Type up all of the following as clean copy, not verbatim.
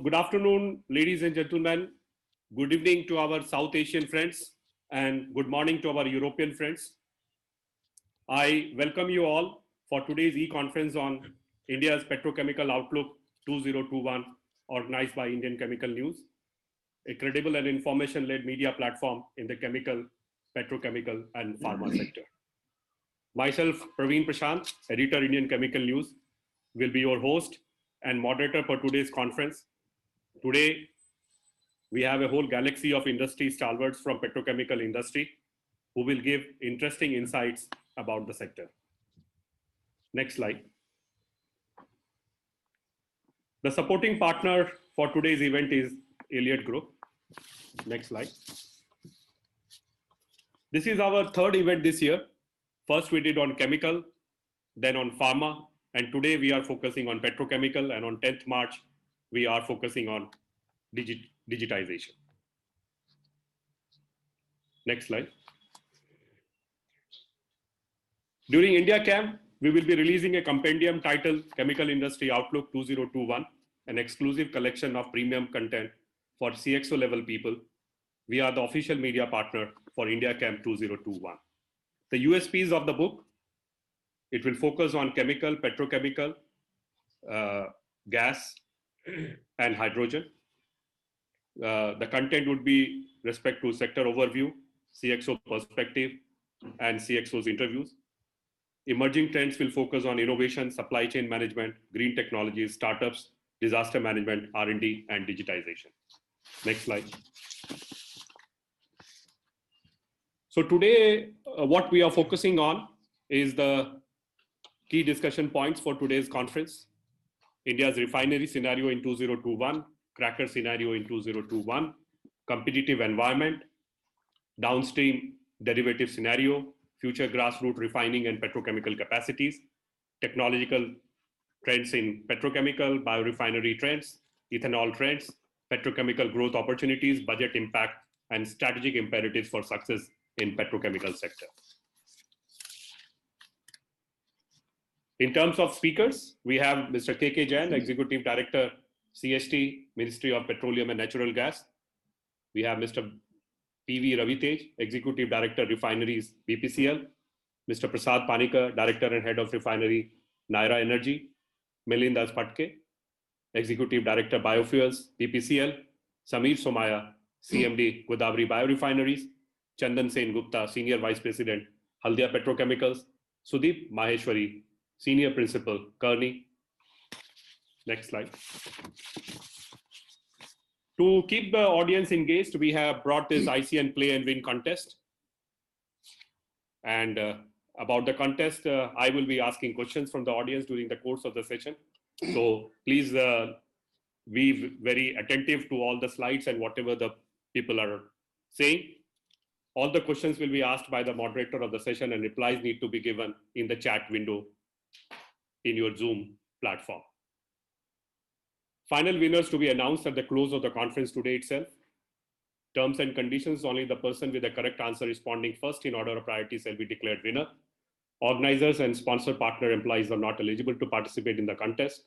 good afternoon, ladies and gentlemen. Good evening to our South Asian friends and good morning to our European friends. I welcome you all for today's e-conference on India's Petrochemical Outlook 2021, organized by Indian Chemical News, a credible and information-led media platform in the chemical, petrochemical, and pharma sector. Myself, Praveen Prashant, editor, Indian Chemical News, will be your host and moderator for today's conference. Today, we have a whole galaxy of industry stalwarts from petrochemical industry who will give interesting insights about the sector. Next slide. The supporting partner for today's event is Elliott Group. Next slide. This is our third event this year. First we did on chemical, then on pharma, and today we are focusing on petrochemical, and on 10th March, we are focusing on digitization. Next slide. During India Chem, we will be releasing a compendium titled Chemical Industry Outlook 2021, an exclusive collection of premium content for CXO level people. We are the official media partner for India Chem 2021. The USPs of the book: it will focus on chemical, petrochemical, gas, and hydrogen. The content would be respect to sector overview, CXO perspective, and CXO's interviews. Emerging trends will focus on innovation, supply chain management, green technologies, startups, disaster management, R&D, and digitization. Next slide. So today, what we are focusing on is the key discussion points for today's conference: India's refinery scenario in 2021, cracker scenario in 2021, competitive environment, downstream derivative scenario, future grassroots refining and petrochemical capacities, technological trends in petrochemical, biorefinery trends, ethanol trends, petrochemical growth opportunities, budget impact, and strategic imperatives for success in petrochemical sector. In terms of speakers, we have Mr. K.K. Jain, Executive Director, CST, Ministry of Petroleum and Natural Gas. We have Mr. P.V. Ravitej, Executive Director, Refineries, BPCL. Mr. Prasad Panikar, Director and Head of Refinery, Naira Energy. Milind Patke, Executive Director, Biofuels, BPCL. Sameer Somaya, CMD, Godavari Biorefineries. Chandan Sen Gupta, Senior Vice President, Haldia Petrochemicals. Sudeep Maheshwari, Senior Principal, Kearney. Next slide. To keep the audience engaged, we have brought this ICN Play and Win contest. And about the contest, I will be asking questions from the audience during the course of the session. So please be very attentive to all the slides and whatever the people are saying. All the questions will be asked by the moderator of the session, and replies need to be given in the chat window in your Zoom platform. Final winners to be announced at the close of the conference today itself. Terms and conditions: only the person with the correct answer responding first in order of priority shall be declared winner. Organizers and sponsor partner employees are not eligible to participate in the contest.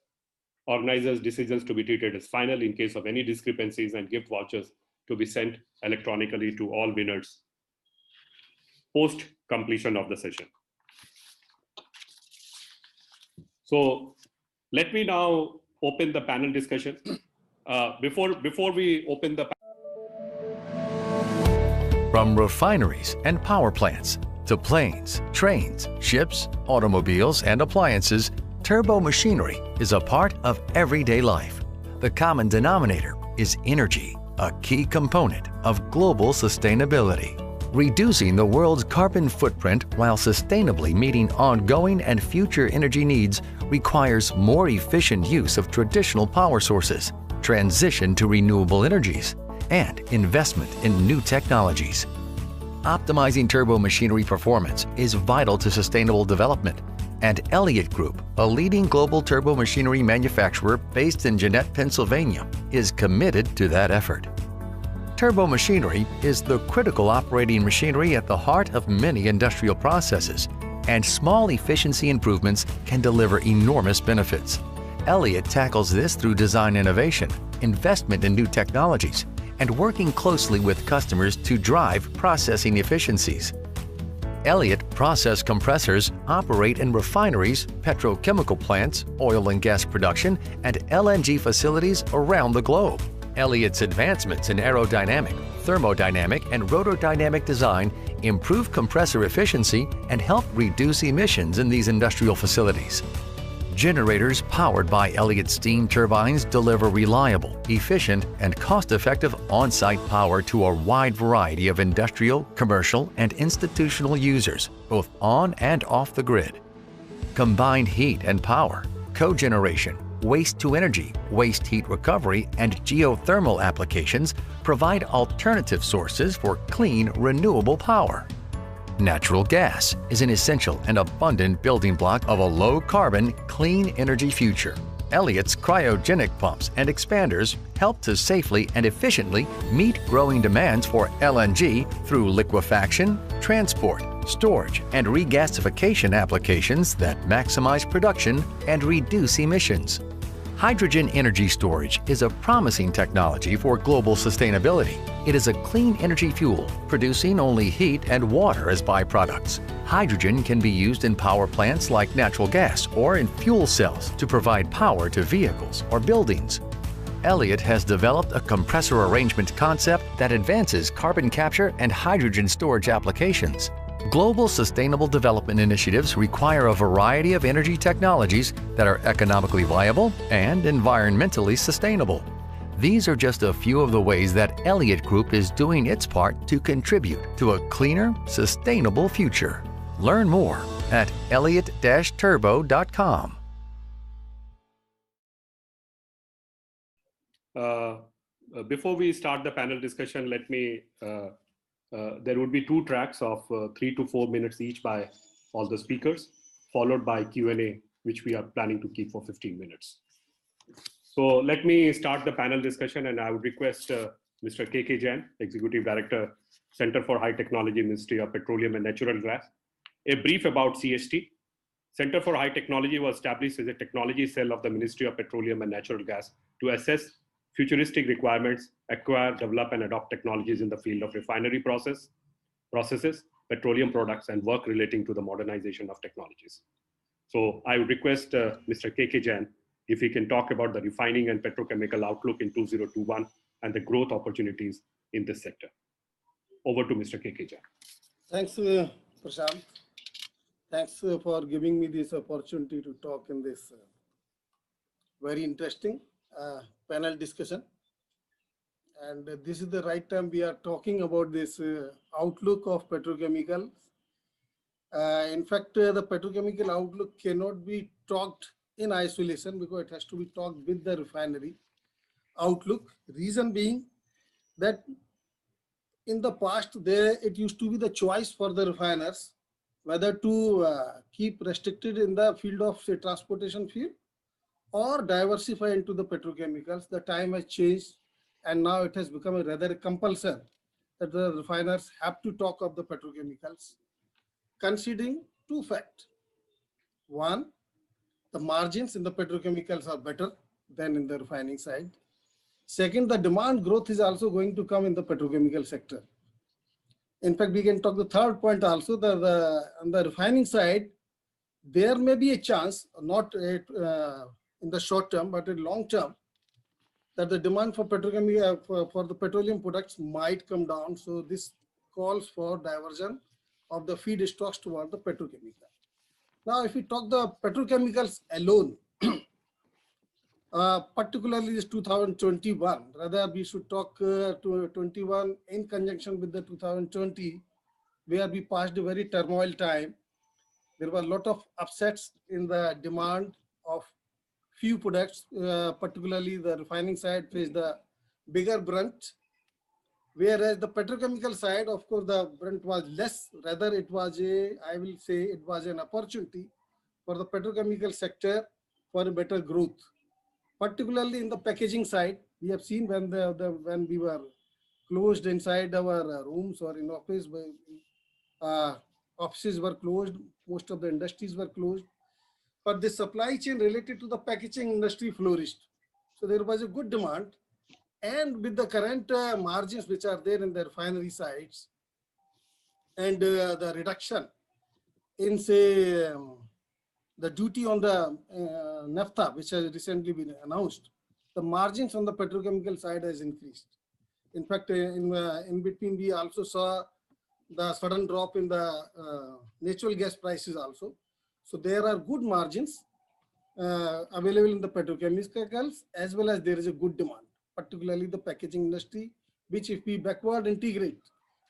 Organizers' decisions to be treated as final in case of any discrepancies, and gift vouchers to be sent electronically to all winners post completion of the session. So let me now open the panel discussion. Before we open the From refineries and power plants to planes, trains, ships, automobiles, and appliances, turbo machinery is a part of everyday life. The common denominator is energy, a key component of global sustainability. Reducing the world's carbon footprint while sustainably meeting ongoing and future energy needs requires more efficient use of traditional power sources, transition to renewable energies, and investment in new technologies. Optimizing turbo machinery performance is vital to sustainable development, and Elliott Group, a leading global turbo machinery manufacturer based in Jeannette, Pennsylvania, is committed to that effort. Turbo machinery is the critical operating machinery at the heart of many industrial processes, and small efficiency improvements can deliver enormous benefits. Elliott tackles this through design innovation, investment in new technologies, and working closely with customers to drive processing efficiencies. Elliott process compressors operate in refineries, petrochemical plants, oil and gas production, and LNG facilities around the globe. Elliott's advancements in aerodynamic, thermodynamic, and rotordynamic design improve compressor efficiency and help reduce emissions in these industrial facilities. Generators powered by Elliott steam turbines deliver reliable, efficient, and cost-effective on-site power to a wide variety of industrial, commercial, and institutional users, both on and off the grid. Combined heat and power, cogeneration, waste-to-energy, waste heat recovery, and geothermal applications provide alternative sources for clean, renewable power. Natural gas is an essential and abundant building block of a low-carbon, clean energy future. Elliott's cryogenic pumps and expanders help to safely and efficiently meet growing demands for LNG through liquefaction, transport, storage, and regasification applications that maximize production and reduce emissions. Hydrogen energy storage is a promising technology for global sustainability. It is a clean energy fuel, producing only heat and water as byproducts. Hydrogen can be used in power plants like natural gas or in fuel cells to provide power to vehicles or buildings. Elliott has developed a compressor arrangement concept that advances carbon capture and hydrogen storage applications. Global sustainable development initiatives require a variety of energy technologies that are economically viable and environmentally sustainable. These are just a few of the ways that Elliott Group is doing its part to contribute to a cleaner, sustainable future. Learn more at elliott-turbo.com. Before we start the panel discussion, let me there would be two tracks of 3 to 4 minutes each by all the speakers, followed by Q&A, which we are planning to keep for 15 minutes. So let me start the panel discussion, and I would request Mr. K.K. Jain, Executive Director, Center for High Technology, Ministry of Petroleum and Natural Gas, a brief about CHT. Center for High Technology was established as a technology cell of the Ministry of Petroleum and Natural Gas to assess futuristic requirements, acquire, develop, and adopt technologies in the field of refinery processes, petroleum products, and work relating to the modernization of technologies. So I would request Mr. K.K. Jain if he can talk about the refining and petrochemical outlook in 2021 and the growth opportunities in this sector. Over to Mr. K.K. Jain. Thanks, Prashant. Thanks for giving me this opportunity to talk in this very interesting panel discussion. And this is the right time we are talking about this outlook of petrochemicals. In fact, the petrochemical outlook cannot be talked in isolation because it has to be talked with the refinery outlook. Reason being that in the past, it used to be the choice for the refiners whether to keep restricted in the field of, say, transportation field or diversify into the petrochemicals. The time has changed, and now it has become a rather compulsion that the refiners have to talk of the petrochemicals, considering two facts. One, the margins in the petrochemicals are better than in the refining side. Second, the demand growth is also going to come in the petrochemical sector. In fact, we can talk the third point also, that on the refining side, there may be a chance, not in the short term, but in long term, that the demand for petrochemical for the petroleum products might come down. So this calls for diversion of the feedstocks toward the petrochemical. Now, if we talk the petrochemicals alone, particularly this 2021, rather we should talk to 21 in conjunction with the 2020, where we passed a very turmoil time. There were a lot of upsets in the demand of few products, particularly the refining side faced the bigger brunt, whereas the petrochemical side, of course, the brunt was less. Rather, it was I will say, it was an opportunity for the petrochemical sector for a better growth. Particularly in the packaging side, we have seen when when we were closed inside our rooms or in office, offices were closed, most of the industries were closed. but the supply chain related to the packaging industry flourished. So there was a good demand. And with the current margins which are there in the refinery sites and the reduction in, say, the duty on the naphtha, which has recently been announced, the margins on the petrochemical side has increased. In fact, in between, we also saw the sudden drop in the natural gas prices also. So there are good margins available in the petrochemicals, as well as there is a good demand, particularly the packaging industry, which if we backward integrate,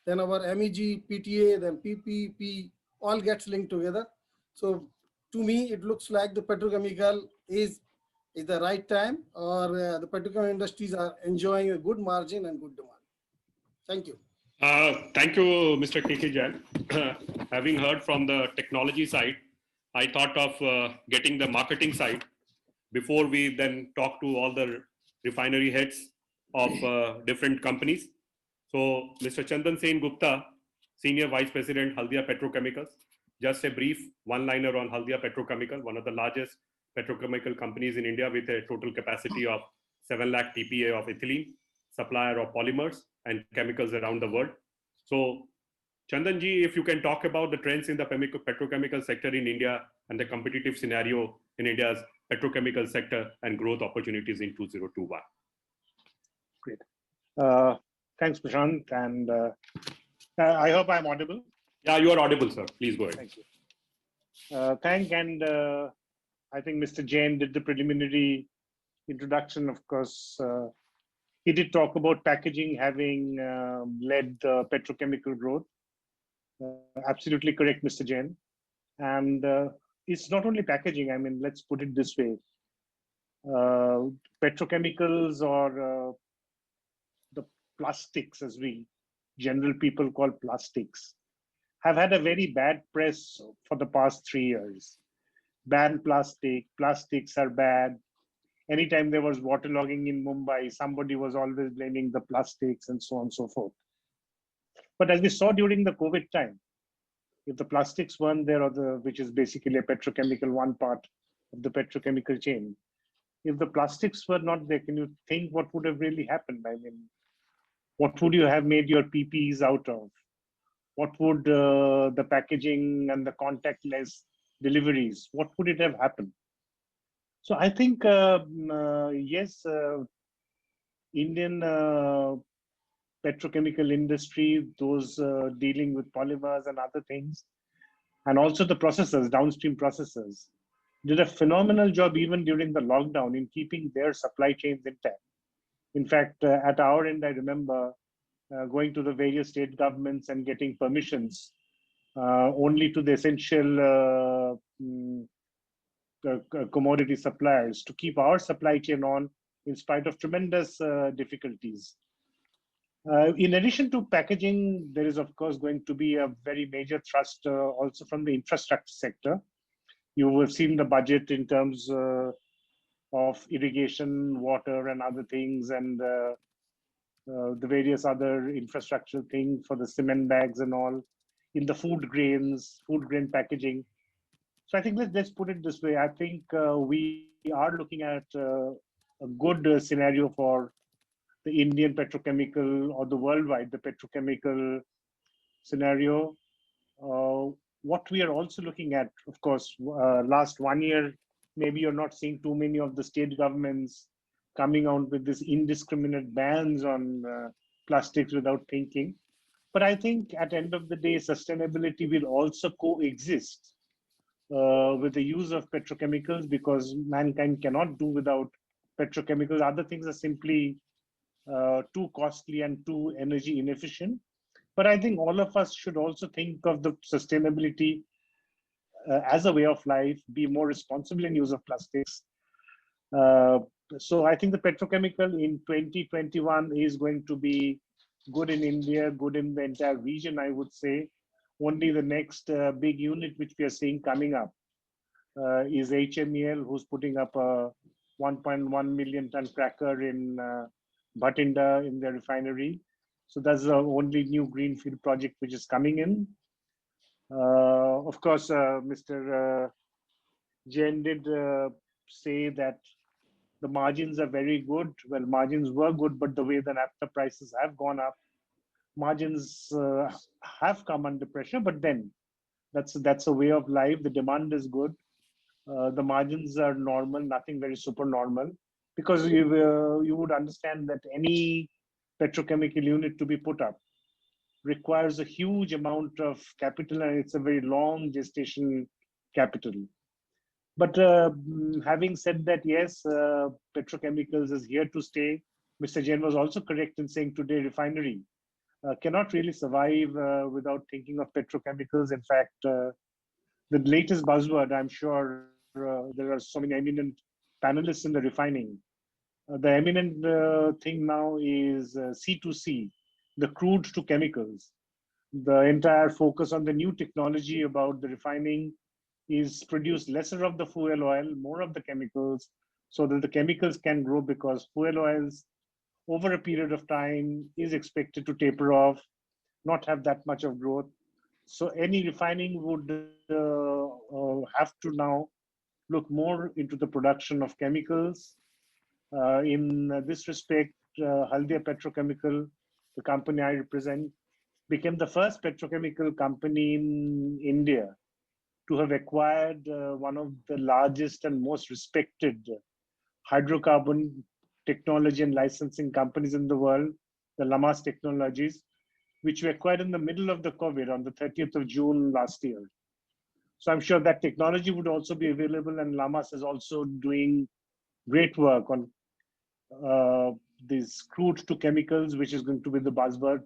then our MEG, PTA, then PPP all gets linked together. So to me, it looks like the petrochemical is the right time, or the petrochemical industries are enjoying a good margin and good demand. Thank you. Thank you, Mr. KK Jain. Having heard from the technology side, I thought of getting the marketing side before we then talk to all the refinery heads of different companies. So, Mr. Chandan Sen Gupta, Senior Vice President, Haldia Petrochemicals. Just a brief one-liner on Haldia Petrochemical, one of the largest petrochemical companies in India with a total capacity of 7 lakh TPA of ethylene, supplier of polymers and chemicals around the world. So, Chandan ji, if you can talk about the trends in the petrochemical sector in India and the competitive scenario in India's petrochemical sector and growth opportunities in 2021. Great. Thanks, Prashant, and I hope I'm audible. Yeah, you are audible, sir. Please go ahead. Thank you. I think Mr. Jain did the preliminary introduction. Of course, he did talk about packaging having led the petrochemical growth. Absolutely correct, Mr. Jain. And it's not only packaging. I mean, let's put it this way. Petrochemicals, or the plastics, as we general people call plastics, have had a very bad press for the past 3 years. Ban plastic, plastics are bad. Anytime there was waterlogging in Mumbai, somebody was always blaming the plastics and so on and so forth. But as we saw during the COVID time, if the plastics weren't there, which is basically a petrochemical, one part of the petrochemical chain, if the plastics were not there, can you think what would have really happened? I mean, what would you have made your PPEs out of? What would the packaging and the contactless deliveries, what would it have happened? So I think, yes, Indian petrochemical industry, those dealing with polymers and other things, and also the processors, downstream processors, did a phenomenal job even during the lockdown in keeping their supply chains intact. In fact, at our end, I remember going to the various state governments and getting permissions only to the essential commodity suppliers to keep our supply chain on in spite of tremendous difficulties. In addition to packaging, there is of course going to be a very major thrust also from the infrastructure sector. You will have seen the budget in terms of irrigation, water and other things, and the various other infrastructure things for the cement bags and all, in the food grain packaging. So I think let's put it this way. I think we are looking at a good scenario for the Indian petrochemical, or the worldwide, the petrochemical scenario. What we are also looking at, of course, last 1 year, maybe you're not seeing too many of the state governments coming out with this indiscriminate bans on plastics without thinking. But I think at the end of the day, sustainability will also coexist with the use of petrochemicals, because mankind cannot do without petrochemicals. Other things are simply too costly and too energy inefficient. But I think all of us should also think of the sustainability as a way of life, be more responsible in use of plastics. So I think the petrochemical in 2021 is going to be good in India, good in the entire region, I would say. Only the next big unit which we are seeing coming up is HMEL, who's putting up a 1.1 million ton cracker in Bhatinda in their refinery. So that's the only new greenfield project which is coming in. Of course, Mr. Jen did say that the margins are very good. Well, margins were good, but the way the naphtha prices have gone up, margins have come under pressure. But then that's a way of life. The demand is good. The margins are normal, nothing very super normal, because you would understand that any petrochemical unit to be put up requires a huge amount of capital, and it's a very long gestation capital. But having said that, yes, petrochemicals is here to stay. Mr. Jain was also correct in saying today refinery cannot really survive without thinking of petrochemicals. In fact, the latest buzzword, I'm sure there are so many eminent panelists in the refining. The eminent thing now is C2C, the crude to chemicals. The entire focus on the new technology about the refining is produce lesser of the fuel oil, more of the chemicals, so that the chemicals can grow, because fuel oils over a period of time is expected to taper off, not have that much of growth. So any refining would have to now look more into the production of chemicals. In this respect, Haldia Petrochemical, the company I represent, became the first petrochemical company in India to have acquired one of the largest and most respected hydrocarbon technology and licensing companies in the world, the Lamas Technologies, which we acquired in the middle of the COVID on the 30th of June last year. So I'm sure that technology would also be available, and Lamas is also doing great work on these crude to chemicals, which is going to be the buzzword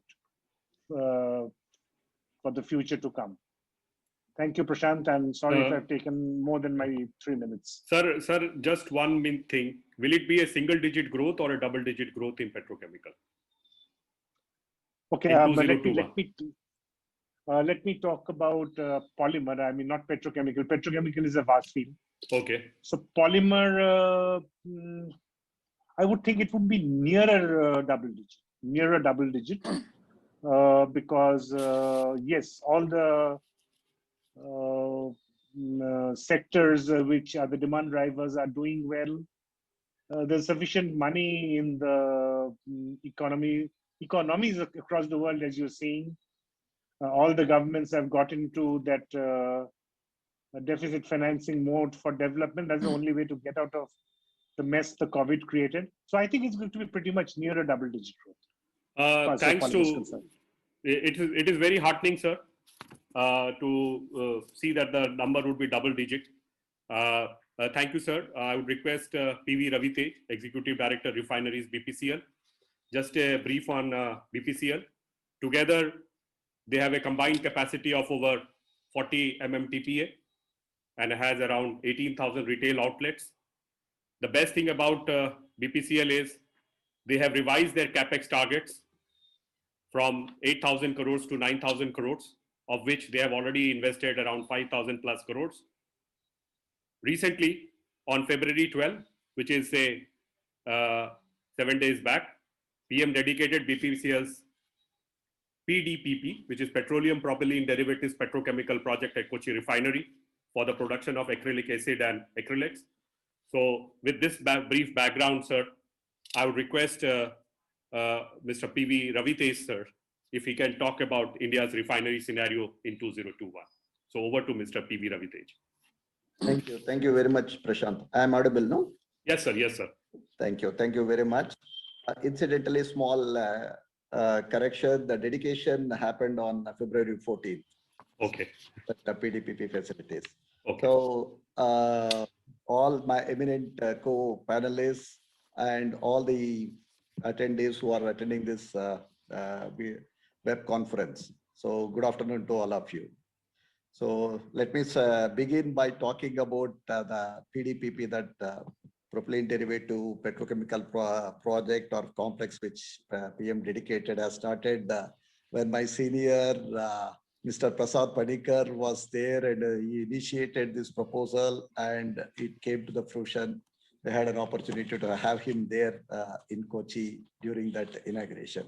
for the future to come. Thank you, Prashant. I'm sorry if I've taken more than my 3 minutes. Sir, just one main thing. Will it be a single-digit growth or a double-digit growth in petrochemical? Okay, let me talk about polymer. I mean, not petrochemical. Petrochemical is a vast field. Okay. So polymer, I would think it would be nearer double digit, because yes, all the sectors which are the demand drivers are doing well. There's sufficient money in the economies across the world, as you're seeing. All the governments have got into that deficit financing mode for development. That's the only way to get out of the mess the COVID created. So I think it's going to be pretty much near a double-digit growth. Thanks to it is very heartening, sir, to see that the number would be double-digit. Thank you, sir. I would request PV Ravitej, Executive Director, Refineries, BPCL. Just a brief on BPCL. Together, they have a combined capacity of over 40 MMTPA and has around 18,000 retail outlets. The best thing about BPCL is they have revised their capex targets from 8,000 crores to 9,000 crores, of which they have already invested around 5,000 plus crores. Recently, on February 12, which is say 7 days back, PM dedicated BPCL's PDPP, which is Petroleum Propylene Derivatives Petrochemical Project at Kochi Refinery, for the production of acrylic acid and acrylates. So with this brief background, sir, I would request Mr. PV Ravitej, sir, if he can talk about India's refinery scenario in 2021. So over to Mr. PV Ravitej. Thank you. Thank you very much, Prashant. I am audible, no? Yes, sir. Yes, sir. Thank you. Thank you very much. Incidentally, small correction. The dedication happened on February 14th. Okay. The PDPP facilities. Okay. So all my eminent co-panelists and all the attendees who are attending this web conference. So good afternoon to all of you. So let me begin by talking about the PDPP, that propylene derivative petrochemical project or complex which PM dedicated has started when my senior Mr. Prasad Panikkar was there, and he initiated this proposal and it came to the fruition. We had an opportunity to have him there in Kochi during that inauguration.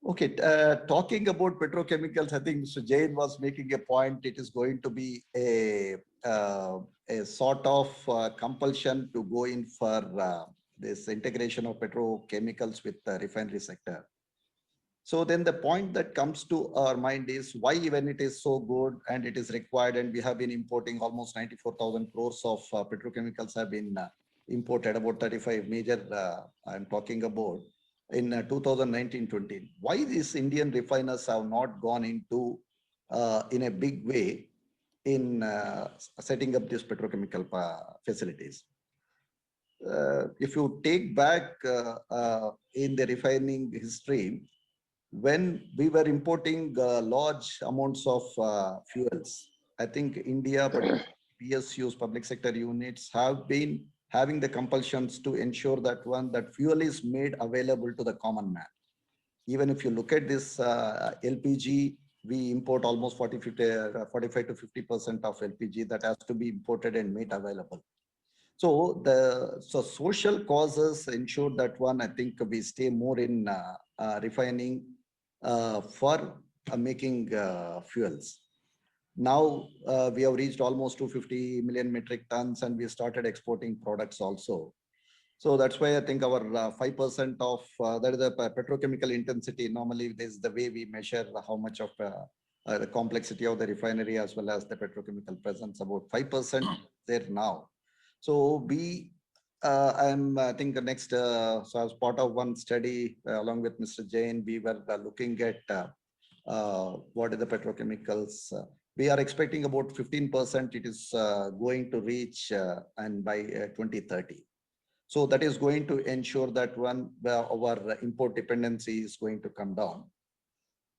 Okay, talking about petrochemicals, I think Mr. Jain was making a point. It is going to be a sort of compulsion to go in for this integration of petrochemicals with the refinery sector. So then the point that comes to our mind is why when it is so good and it is required, and we have been importing almost 94,000 crores of petrochemicals have been imported, about 35 major I'm talking about in 2019-20. Why these Indian refiners have not gone into in a big way in setting up these petrochemical facilities? If you take back in the refining history, when we were importing large amounts of fuels, I think India, particularly PSUs, public sector units, have been having the compulsions to ensure that that fuel is made available to the common man. Even if you look at this LPG, we import almost 45 to 50% of LPG that has to be imported and made available. So so social causes ensure that I think we stay more in refining for making fuels. Now we have reached almost 250 million metric tons and we started exporting products also. So that's why I think our 5% of that is the petrochemical intensity. Normally, this is the way we measure how much of the complexity of the refinery as well as the petrochemical presence. About 5% there now. So I think the next, so as part of one study along with Mr. Jain, we were looking at what are the petrochemicals. We are expecting about 15% it is going to reach and by 2030. So that is going to ensure that our import dependency is going to come down.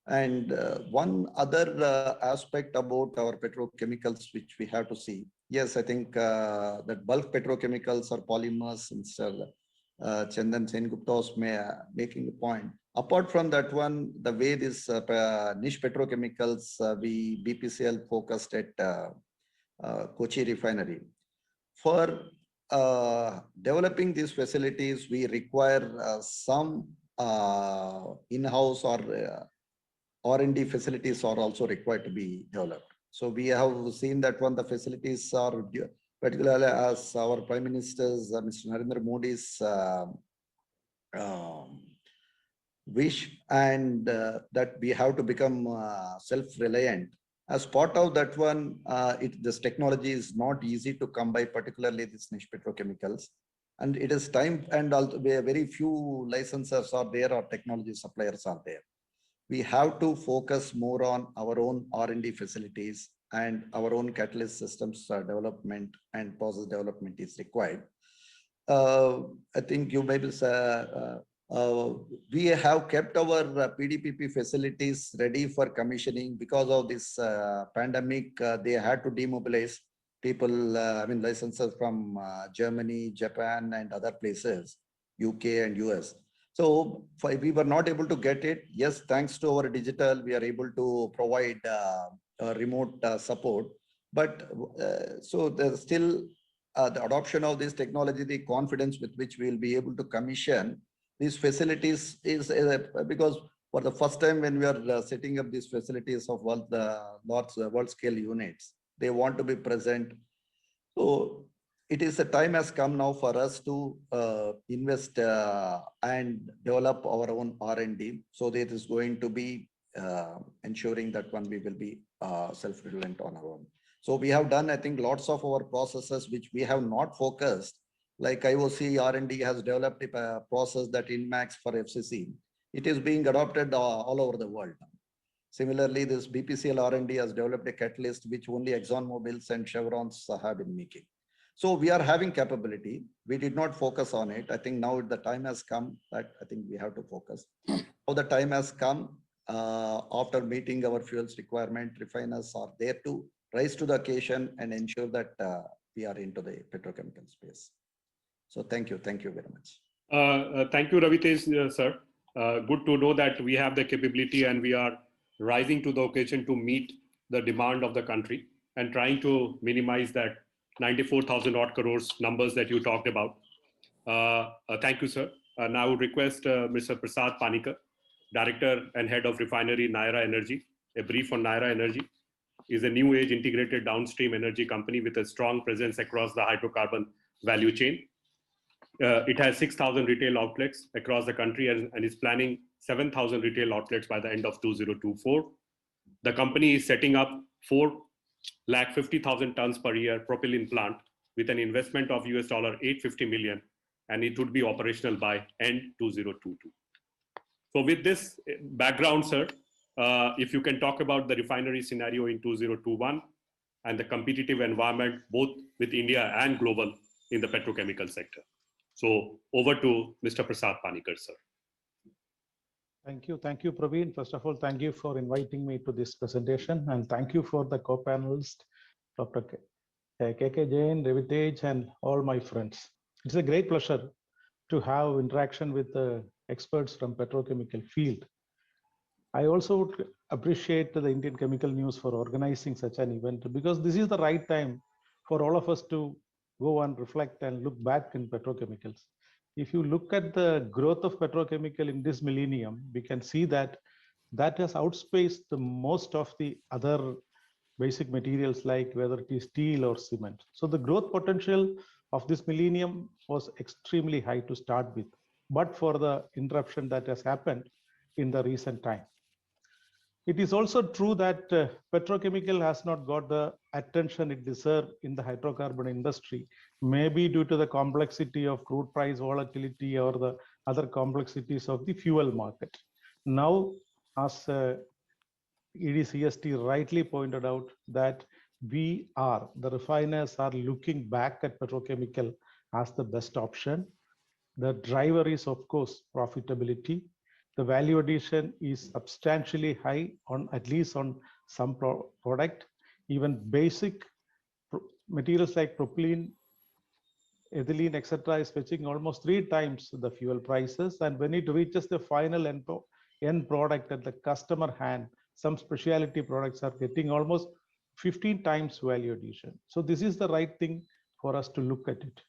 And one other aspect about our petrochemicals, which we have to see, yes, I think that bulk petrochemicals or polymers, Mr. Chandan Sengupta was making a point. Apart from that the way this niche petrochemicals, we BPCL focused at Kochi refinery. For developing these facilities, we require some in-house or R&D facilities are also required to be developed. So we have seen that the facilities are, particularly as our Prime Minister's, Mr. Narendra Modi's wish, and that we have to become self-reliant. As part of that this technology is not easy to come by, particularly this niche petrochemicals. And it is time, and very few licensors are there or technology suppliers are there. We have to focus more on our own R&D facilities and our own catalyst systems development and process development is required. I think you maybe we have kept our PDPP facilities ready for commissioning because of this pandemic. They had to demobilize people, licensors from Germany, Japan, and other places, UK and US. So we were not able to get it. Yes, thanks to our digital, we are able to provide remote support. But so there's still the adoption of this technology, the confidence with which we will be able to commission these facilities is because for the first time when we are setting up these facilities of world scale units, they want to be present. So it is a time has come now for us to invest and develop our own R&D. So that is going to be ensuring that we will be self-reliant on our own. So we have done, I think, lots of our processes which we have not focused. Like IOC R&D has developed a process that INMAX for FCC. It is being adopted all over the world. Similarly, this BPCL R&D has developed a catalyst which only ExxonMobil's and Chevron's have been making. So we are having capability. We did not focus on it. I think now the time has come that I think we have to focus. Now the time has come after meeting our fuels requirement, refiners are there to rise to the occasion and ensure that we are into the petrochemical space. So thank you very much. Thank you, Ravitesh, sir. Good to know that we have the capability and we are rising to the occasion to meet the demand of the country and trying to minimize that 94,000 odd crores numbers that you talked about. Thank you, sir. Now I would request Mr. Prasad Panikar Director and Head of Refinery, Naira Energy. A brief on Naira Energy is a new age integrated downstream energy company with a strong presence across the hydrocarbon value chain. It has 6,000 retail outlets across the country and is planning 7,000 retail outlets by the end of 2024. The company is setting up 450,000 tons per year propylene plant with an investment of US $850 million, and it would be operational by end 2022. So with this background, sir, if you can talk about the refinery scenario in 2021 and the competitive environment, both with India and global in the petrochemical sector. So over to Mr. Prasad Panikkar, sir. Thank you, Praveen. First of all, thank you for inviting me to this presentation, and thank you for the co-panelists, Dr. KK Jain, Revitej, and all my friends. It's a great pleasure to have interaction with the experts from petrochemical field. I also would appreciate the Indian Chemical News for organizing such an event, because this is the right time for all of us to go and reflect and look back in petrochemicals. If you look at the growth of petrochemical in this millennium, we can see that that has outspaced the most of the other basic materials, like whether it is steel or cement. So the growth potential of this millennium was extremely high to start with, but for the interruption that has happened in the recent time. It is also true that petrochemical has not got the attention it deserves in the hydrocarbon industry, maybe due to the complexity of crude price volatility or the other complexities of the fuel market. Now, as EDCST rightly pointed out, that the refiners are looking back at petrochemical as the best option. The driver is, of course, profitability. The value addition is substantially high on at least on some product. Even basic materials like propylene, ethylene, etc., is fetching almost 3 times the fuel prices. And when it reaches the final end product at the customer hand, some specialty products are getting almost 15 times value addition. So this is the right thing for us to look at it.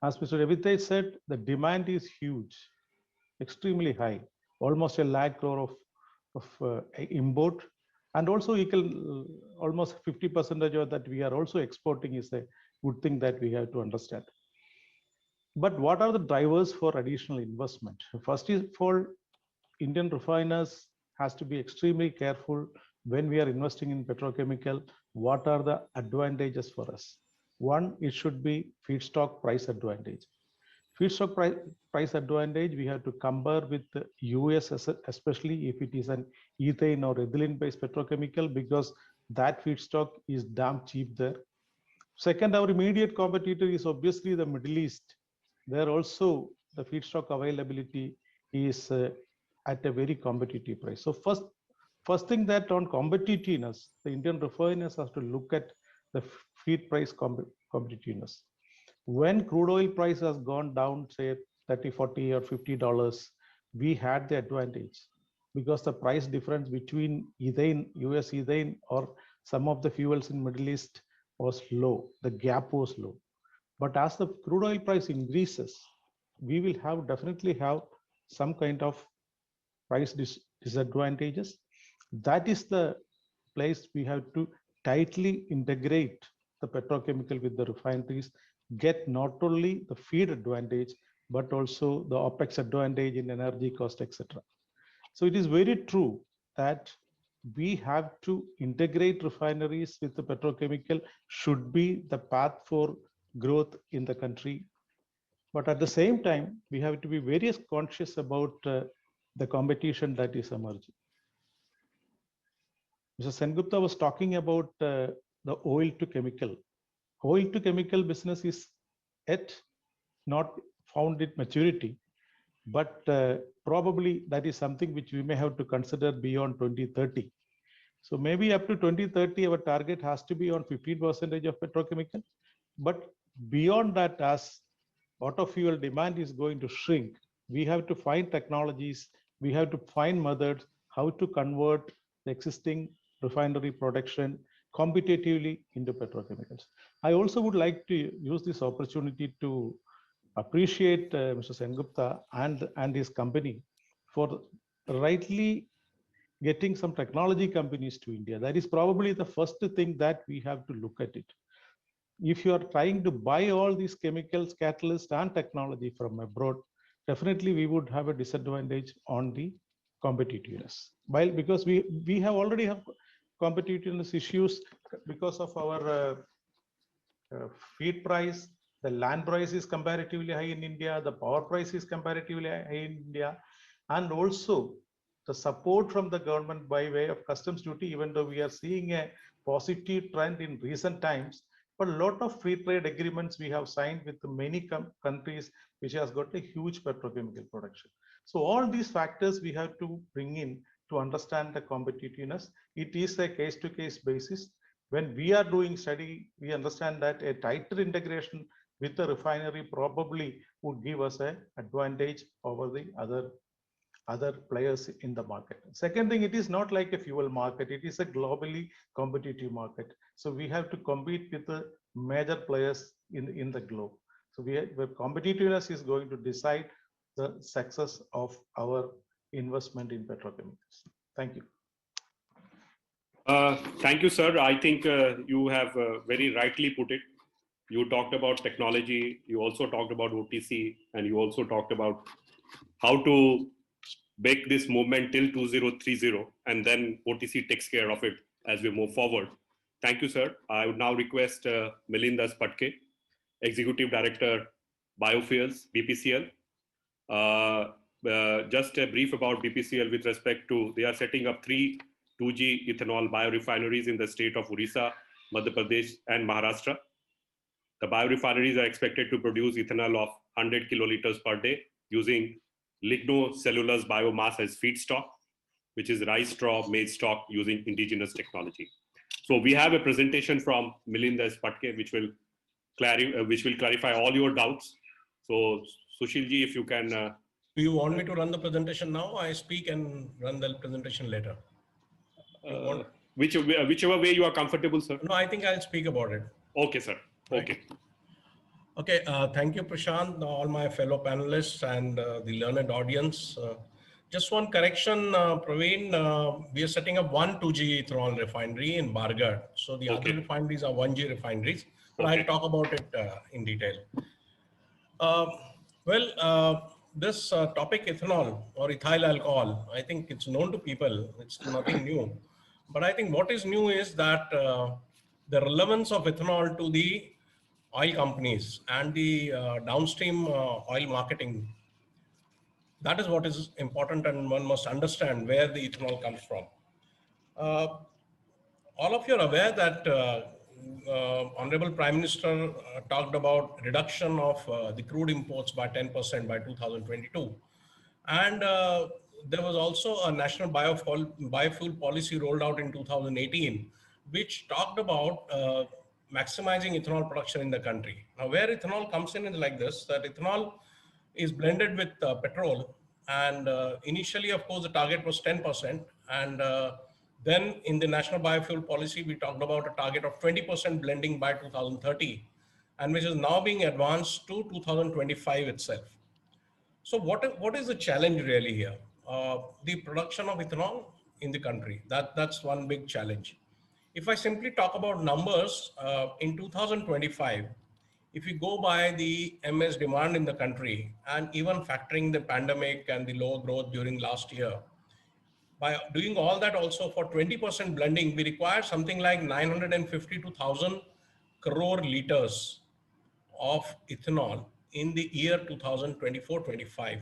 As Mr. Revitej said, the demand is huge, extremely high, almost 1 lakh crore of import. And also you can almost 50% of that we are also exporting is a good thing that we have to understand. But what are the drivers for additional investment? First of all, Indian refiners has to be extremely careful when we are investing in petrochemical. What are the advantages for us? One, it should be feedstock price advantage. Feedstock price advantage, we have to compare with the US, especially if it is an ethane or ethylene based petrochemical, because that feedstock is damn cheap there. Second, our immediate competitor is obviously the Middle East. There also the feedstock availability is at a very competitive price. So first thing, that on competitiveness, the Indian refiners have to look at the feed price competitiveness. When crude oil price has gone down, say 30, 40 or $50, we had the advantage because the price difference between ethane, US ethane or some of the fuels in Middle East was low. The gap was low. But as the crude oil price increases, we will definitely have some kind of price disadvantages. That is the place we have to tightly integrate the petrochemical with the refineries, get not only the feed advantage, but also the OPEX advantage in energy cost, etc. So it is very true that we have to integrate refineries with the petrochemical should be the path for growth in the country. But at the same time, we have to be very conscious about the competition that is emerging. Mr. Sengupta was talking about the oil to chemical. Oil to chemical business is yet not found at maturity, but probably that is something which we may have to consider beyond 2030. So maybe up to 2030, our target has to be on 15% of petrochemical. But beyond that, as auto fuel demand is going to shrink, we have to find technologies, we have to find methods how to convert the existing refinery production competitively into petrochemicals. I also would like to use this opportunity to appreciate Mr. Sengupta and his company for rightly getting some technology companies to India. That is probably the first thing that we have to look at it. If you are trying to buy all these chemicals, catalysts, and technology from abroad, definitely we would have a disadvantage on the competitiveness. While because we have already have competitiveness issues because of our feed price, the land price is comparatively high in India, the power price is comparatively high in India, and also the support from the government by way of customs duty, even though we are seeing a positive trend in recent times, but a lot of free trade agreements we have signed with many countries which has got a huge petrochemical production. So all these factors we have to bring in to understand the competitiveness. It is a case-to-case basis. When we are doing study, we understand that a tighter integration with the refinery probably would give us an advantage over the other players in the market. Second thing, it is not like a fuel market. It is a globally competitive market. So we have to compete with the major players in the globe. So the competitiveness is going to decide the success of our investment in petrochemicals. Thank you. Thank you, sir. I think you have very rightly put it. You talked about technology, you also talked about OTC, and you also talked about how to bake this movement till 2030, and then OTC takes care of it as we move forward. Thank you, sir. I would now request Milinda Spatke, Executive Director, Biofuels, BPCL. Just a brief about BPCL with respect to, they are setting up 3 2G ethanol biorefineries in the state of Orissa, Madhya Pradesh, and Maharashtra. The biorefineries are expected to produce ethanol of 100 kiloliters per day using lignocellulose biomass as feedstock, which is rice straw, maize stalk using indigenous technology. So we have a presentation from Milinda Spatke, which will clarify all your doubts. So Sushilji, if you can. Do you want me to run the presentation now? I speak and run the presentation later. Whichever way you are comfortable, sir. No, I think I'll speak about it. Okay, sir. Right. Okay. Okay, thank you, Prashant, all my fellow panelists and the learned audience. Just one correction, Praveen, we are setting up 1 2G ethanol refinery in Bargarh. So the other refineries are 1G refineries, but I'll talk about it in detail. This topic ethanol or ethyl alcohol, I think it's known to people, it's nothing new. But I think what is new is that the relevance of ethanol to the oil companies and the downstream oil marketing. That is what is important, and one must understand where the ethanol comes from. All of you are aware that Honorable Prime Minister talked about reduction of the crude imports by 10% by 2022. And there was also a national biofuel policy rolled out in 2018, which talked about maximizing ethanol production in the country. Now, where ethanol comes in is like this, that ethanol is blended with petrol. And initially, of course, the target was 10%. And then in the national biofuel policy, we talked about a target of 20% blending by 2030, and which is now being advanced to 2025 itself. So what is the challenge really here? The production of ethanol in the country, that's one big challenge. If I simply talk about numbers, in 2025, if you go by the MS demand in the country, and even factoring the pandemic and the low growth during last year, by doing all that also for 20% blending, we require something like 950 to 1,000 crore liters of ethanol in the year 2024-25.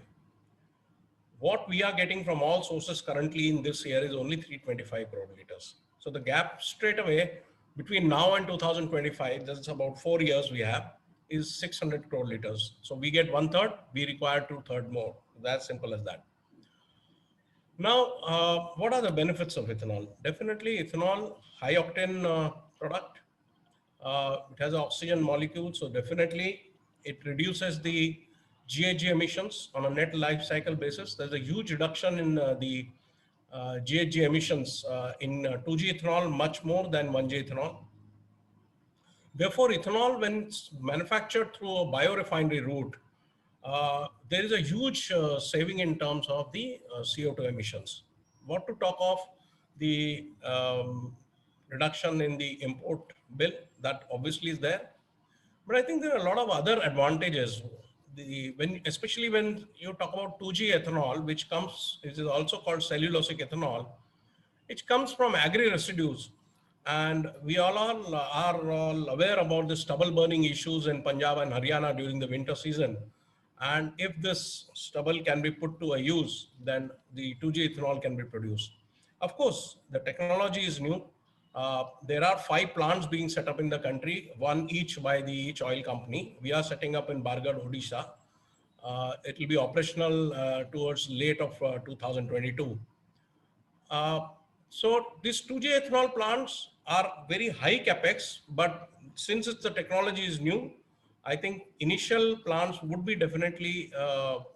What we are getting from all sources currently in this year is only 325 crore liters. So the gap straight away between now and 2025, that's about 4 years we have, is 600 crore liters. So we get 1/3, we require 2/3 more. That's simple as that. Now, what are the benefits of ethanol? Definitely ethanol, high octane product. It has an oxygen molecule, so definitely it reduces the GHG emissions on a net life cycle basis. There's a huge reduction in the GHG emissions in 2G ethanol, much more than 1G ethanol. Therefore, ethanol, when it's manufactured through a biorefinery route, there is a huge saving in terms of the CO2 emissions. What to talk of the reduction in the import bill, that obviously is there. But I think there are a lot of other advantages. Especially when you talk about 2G ethanol, which is also called cellulosic ethanol, it comes from agri residues. And we are all aware about the stubble burning issues in Punjab and Haryana during the winter season. And if this stubble can be put to a use, then the 2G ethanol can be produced. Of course, the technology is new. There are 5 plants being set up in the country, one each by each oil company. We are setting up in Bargarh, Odisha. It will be operational towards late of 2022. Uh, so these 2G ethanol plants are very high capex, but since the technology is new, I think initial plants would be definitely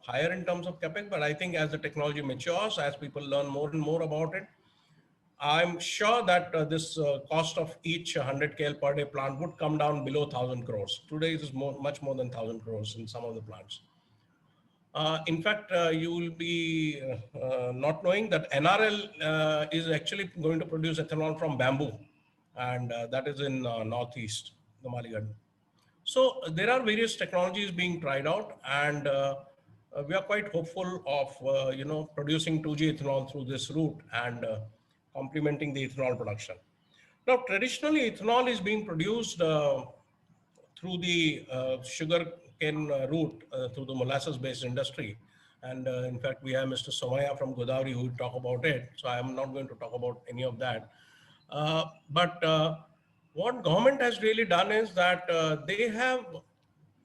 higher in terms of capex. But I think as the technology matures, as people learn more and more about it, I'm sure that this cost of each 100 KL per day plant would come down below 1,000 crores. Today it is much more than 1,000 crores in some of the plants. In fact, you will be not knowing that NRL is actually going to produce ethanol from bamboo, and that is in northeast, the Maligarh. So there are various technologies being tried out, and we are quite hopeful of producing 2G ethanol through this route and complementing the ethanol production. Now, traditionally, ethanol is being produced through the sugar cane route, through the molasses-based industry. And in fact, we have Mr. Somaya from Godavari who will talk about it. So I am not going to talk about any of that. But what government has really done is that they have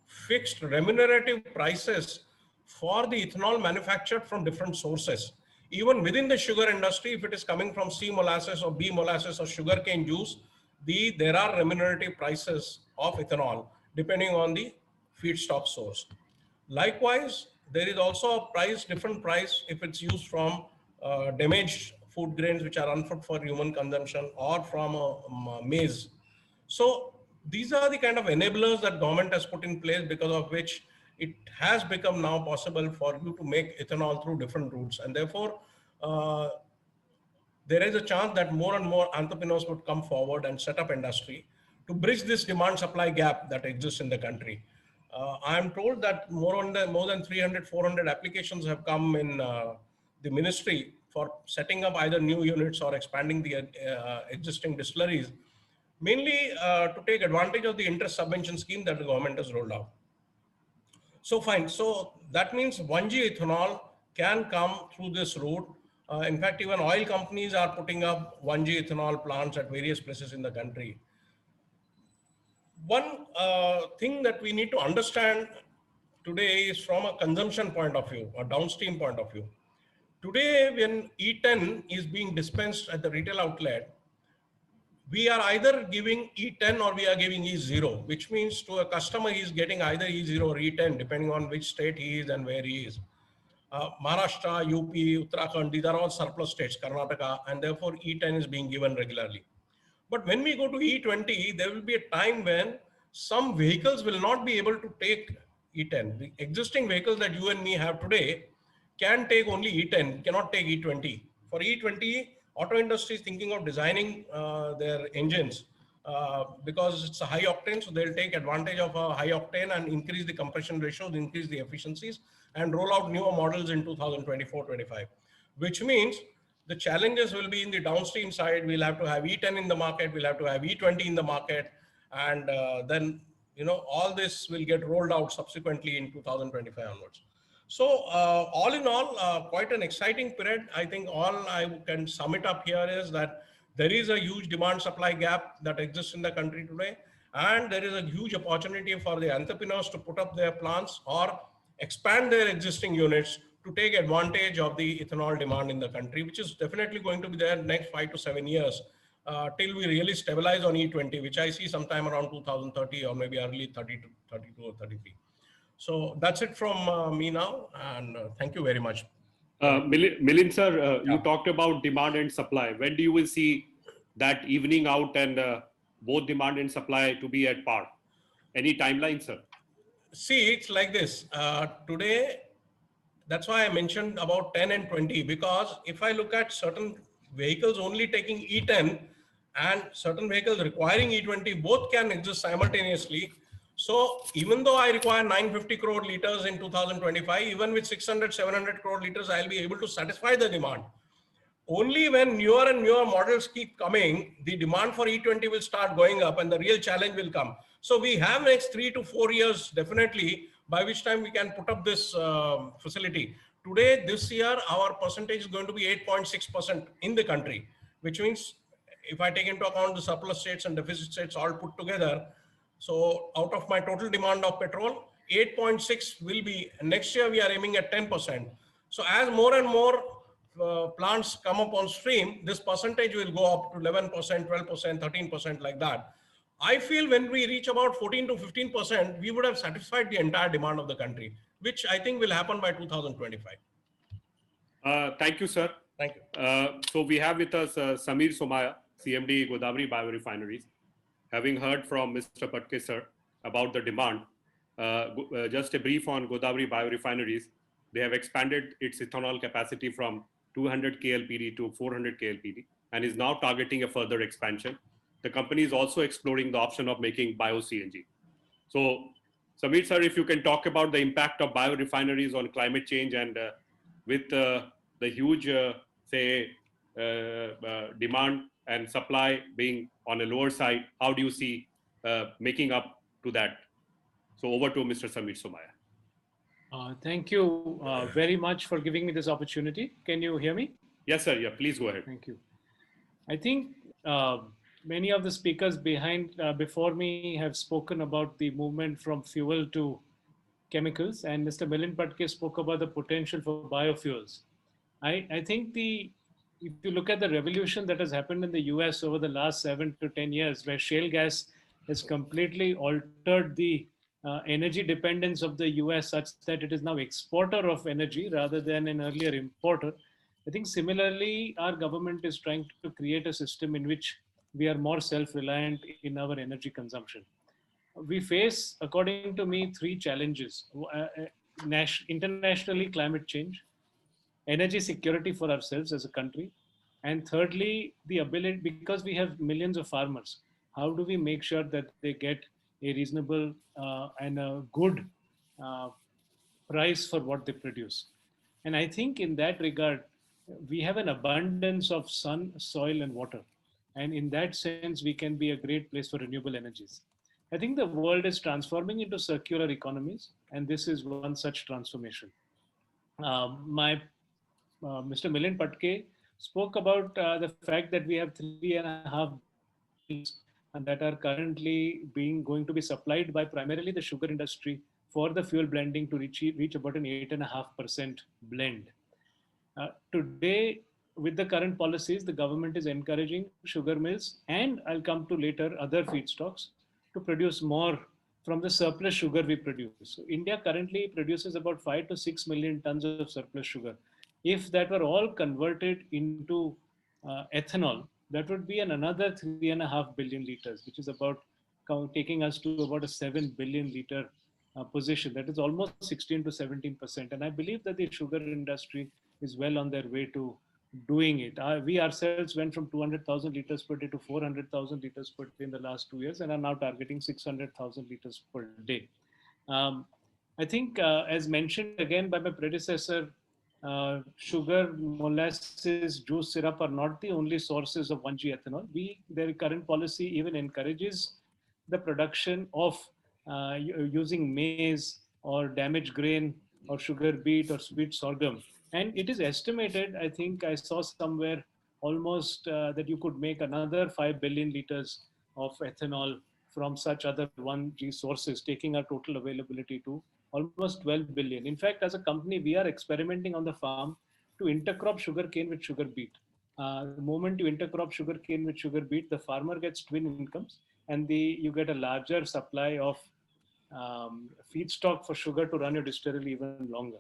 fixed remunerative prices for the ethanol manufactured from different sources. Even within the sugar industry, if it is coming from C molasses or B molasses or sugarcane juice, there are remunerative prices of ethanol depending on the feedstock source. Likewise, there is also a different price if it's used from damaged food grains which are unfit for human consumption or from maize. So these are the kind of enablers that government has put in place, because of which it has become now possible for you to make ethanol through different routes. And therefore, there is a chance that more and more entrepreneurs would come forward and set up industry to bridge this demand supply gap that exists in the country. I am told that more than 300, 400 applications have come in the ministry for setting up either new units or expanding the existing distilleries, mainly to take advantage of the interest subvention scheme that the government has rolled out. So fine. So that means 1G ethanol can come through this route. In fact, even oil companies are putting up 1G ethanol plants at various places in the country. One thing that we need to understand today is from a consumption point of view, a downstream point of view. Today, when E10 is being dispensed at the retail outlet, we are either giving E10 or we are giving E0, which means to a customer he is getting either E0 or E10, depending on which state he is and where he is. Maharashtra, UP, Uttarakhand, these are all surplus states, Karnataka, and therefore E10 is being given regularly. But when we go to E20, there will be a time when some vehicles will not be able to take E10. The existing vehicles that you and me have today can take only E10, cannot take E20. For E20, auto industry is thinking of designing their engines because it's a high octane, so they'll take advantage of a high octane and increase the compression ratios, increase the efficiencies, and roll out newer models in 2024-25, which means the challenges will be in the downstream side. We'll have to have E10 in the market, we'll have to have E20 in the market, and then all this will get rolled out subsequently in 2025 onwards. So all in all, quite an exciting period. I think all I can sum it up here is that there is a huge demand supply gap that exists in the country today. And there is a huge opportunity for the entrepreneurs to put up their plants or expand their existing units to take advantage of the ethanol demand in the country, which is definitely going to be there next 5 to 7 years till we really stabilize on E20, which I see sometime around 2030 or maybe early 32 or 33. So that's it from me now, and thank you very much. Milind sir, you talked about demand and supply. When do you will see that evening out and both demand and supply to be at par? Any timeline, sir? See, it's like this. Today, that's why I mentioned about 10 and 20, because if I look at certain vehicles only taking E10 and certain vehicles requiring E20, both can exist simultaneously. So even though I require 950 crore liters in 2025, even with 600, 700 crore liters, I'll be able to satisfy the demand. Only when newer and newer models keep coming, the demand for E20 will start going up and the real challenge will come. So we have next 3 to 4 years, definitely, by which time we can put up this facility. Today, this year, our percentage is going to be 8.6% in the country, which means if I take into account the surplus states and deficit states all put together, so out of my total demand of petrol, 8.6 will be, next year we are aiming at 10%. So as more and more plants come up on stream, this percentage will go up to 11%, 12%, 13% like that. I feel when we reach about 14 to 15%, we would have satisfied the entire demand of the country, which I think will happen by 2025. Thank you, sir. Thank you. So we have with us Samir Somaya, CMD Godavari Biorefineries. Having heard from Mr. Patke, sir, about the demand, just a brief on Godavari Biorefineries. They have expanded its ethanol capacity from 200 KLPD to 400 KLPD and is now targeting a further expansion. The company is also exploring the option of making bio-CNG. So, Samir, sir, if you can talk about the impact of biorefineries on climate change and with the huge, demand and supply being on a lower side, how do you see making up to that? So over to Mr. Samir Somaya. Thank you very much for giving me this opportunity. Can you hear me? Yes, sir. Yeah, please go ahead. Thank you. I think many of the speakers before me have spoken about the movement from fuel to chemicals, and Mr. Milind Patke spoke about the potential for biofuels. I think if you look at the revolution that has happened in the US over the last 7 to 10 years, where shale gas has completely altered the energy dependence of the US such that it is now exporter of energy rather than an earlier importer. I think similarly, our government is trying to create a system in which we are more self-reliant in our energy consumption. We face, according to me, three challenges. Internationally, climate change, energy security for ourselves as a country, and thirdly, the ability, because we have millions of farmers, how do we make sure that they get a reasonable and a good price for what they produce? And I think in that regard, we have an abundance of sun, soil, and water. And in that sense, we can be a great place for renewable energies. I think the world is transforming into circular economies, and this is one such transformation. Mr. Milind Patke spoke about the fact that we have 3.5 and that are currently going to be supplied by primarily the sugar industry for the fuel blending to reach about an 8.5% blend. Today, with the current policies, the government is encouraging sugar mills, and I'll come to later other feedstocks, to produce more from the surplus sugar we produce. So India currently produces about 5 to 6 million tons of surplus sugar. If that were all converted into ethanol, that would be another 3.5 billion liters, which is about taking us to about a 7 billion liter position. That is almost 16 to 17%. And I believe that the sugar industry is well on their way to doing it. We ourselves went from 200,000 liters per day to 400,000 liters per day in the last 2 years and are now targeting 600,000 liters per day. I think, as mentioned again by my predecessor, sugar, molasses, juice, syrup are not the only sources of 1G ethanol. Their current policy even encourages the production of using maize or damaged grain or sugar beet or sweet sorghum. And it is estimated, I think I saw somewhere almost that you could make another 5 billion liters of ethanol from such other 1G sources, taking our total availability to almost 12 billion. In fact, as a company, we are experimenting on the farm to intercrop sugarcane with sugar beet. The moment you intercrop sugarcane with sugar beet, the farmer gets twin incomes, and you get a larger supply of feedstock for sugar to run your distillery even longer.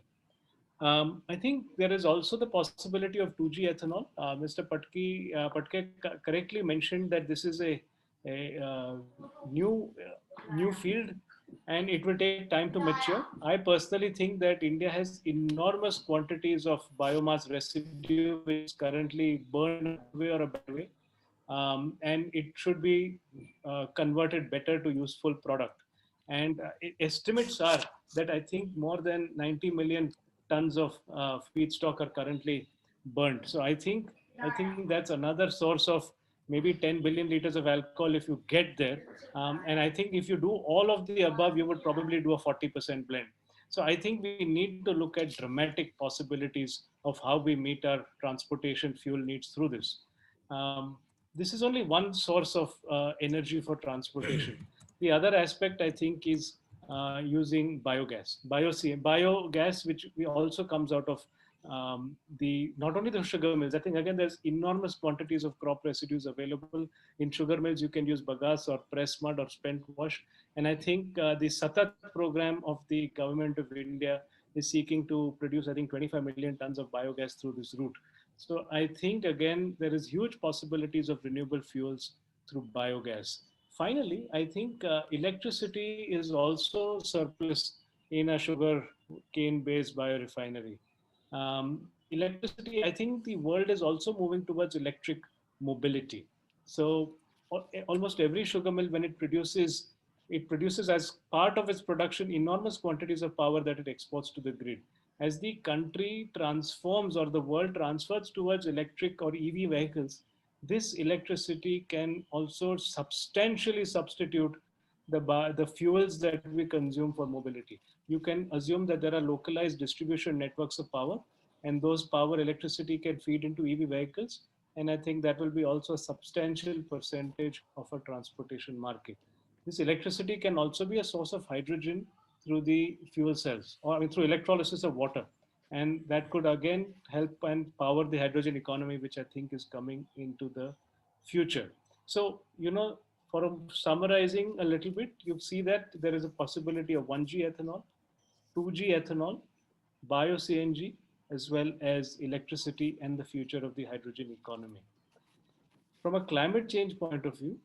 I think there is also the possibility of 2G ethanol. Mr. Patke correctly mentioned that this is a new field, and it will take time to mature. I personally think that India has enormous quantities of biomass residue which is currently burned in a good way or a bad way, and it should be converted better to useful product. And estimates are that I think more than 90 million tons of feedstock are currently burnt. So I think that's another source of maybe 10 billion liters of alcohol if you get there. And I think if you do all of the above, you would probably do a 40% blend. So I think we need to look at dramatic possibilities of how we meet our transportation fuel needs through this. Um, this is only one source of energy for transportation. The other aspect, I think, is using biogas. Biogas, which we also comes out of the not only the sugar mills. I think again there's enormous quantities of crop residues available in sugar mills. You can use bagasse or press mud or spent wash. And I think the Satat program of the government of India is seeking to produce, I think, 25 million tons of biogas through this route. So I think again there is huge possibilities of renewable fuels through biogas. Finally, I think electricity is also surplus in a sugar cane-based biorefinery. Electricity, I think the world is also moving towards electric mobility. So almost every sugar mill, when it produces as part of its production enormous quantities of power that it exports to the grid. As the country transforms or the world transfers towards electric or EV vehicles, this electricity can also substantially substitute the fuels that we consume for mobility. You can assume that there are localized distribution networks of power, and those power electricity can feed into EV vehicles. And I think that will be also a substantial percentage of a transportation market. This electricity can also be a source of hydrogen through the fuel cells, or I mean, through electrolysis of water. And that could again help and power the hydrogen economy, which I think is coming into the future. So, for summarizing a little bit, you see that there is a possibility of 1G ethanol, 2G ethanol, bio-CNG, as well as electricity and the future of the hydrogen economy. From a climate change point of view,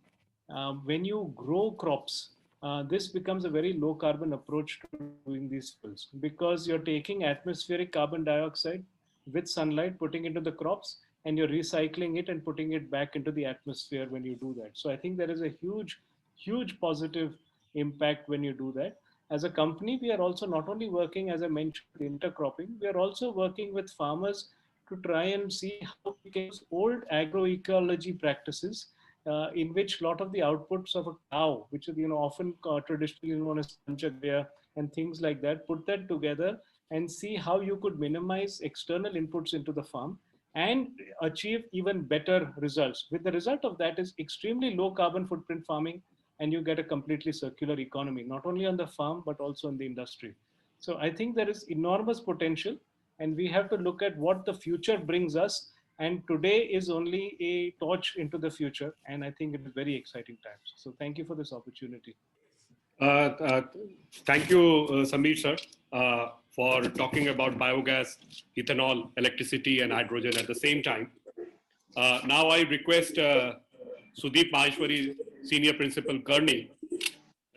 when you grow crops, this becomes a very low carbon approach to doing these fuels, because you're taking atmospheric carbon dioxide with sunlight, putting into the crops, and you're recycling it and putting it back into the atmosphere when you do that. So I think there is a huge positive impact when you do that. As a company, we are also not only working, as I mentioned, with intercropping, we are also working with farmers to try and see how we can use old agroecology practices, in which a lot of the outputs of a cow, which is often traditionally known as panchagaya and things like that, put that together and see how you could minimize external inputs into the farm and achieve even better results. With the result of that is extremely low carbon footprint farming, and you get a completely circular economy, not only on the farm, but also in the industry. So I think there is enormous potential, and we have to look at what the future brings us. And today is only a torch into the future. And I think it is very exciting times. So thank you for this opportunity. Thank you, Samir sir, for talking about biogas, ethanol, electricity, and hydrogen at the same time. Now I request Sudeep Maheshwari, Senior Principal, Kearney.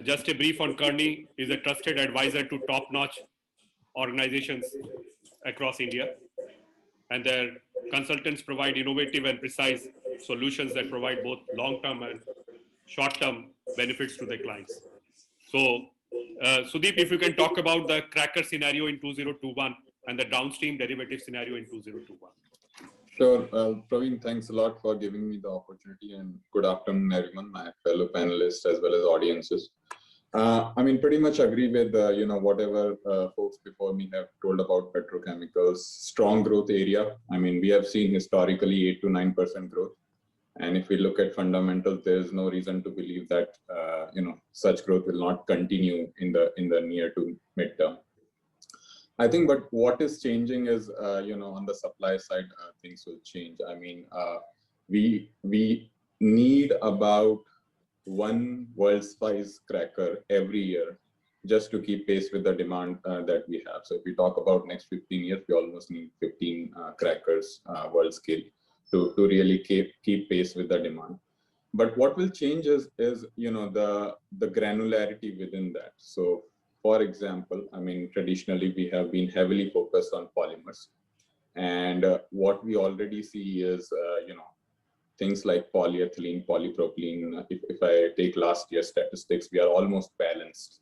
Just a brief on Kearney. Is a trusted advisor to top-notch organizations across India, and their consultants provide innovative and precise solutions that provide both long-term and short-term benefits to their clients. So, Sudeep, if you can talk about the cracker scenario in 2021 and the downstream derivative scenario in 2021. Sure. Praveen, thanks a lot for giving me the opportunity, and good afternoon, everyone, my fellow panelists as well as audiences. I mean, pretty much agree with, whatever folks before me have told about petrochemicals, strong growth area. I mean, we have seen historically 8 to 9% growth. And if we look at fundamentals, there's no reason to believe that, such growth will not continue in the near to midterm. I think, but what is changing is, on the supply side, things will change. I mean, we need about one world-size cracker every year just to keep pace with the demand that we have. So if we talk about next 15 years, we almost need 15 crackers world scale to really keep pace with the demand. But what will change is the granularity within that. So for example, I mean, traditionally we have been heavily focused on polymers, and what we already see is things like polyethylene, polypropylene. If I take last year's statistics, we are almost balanced.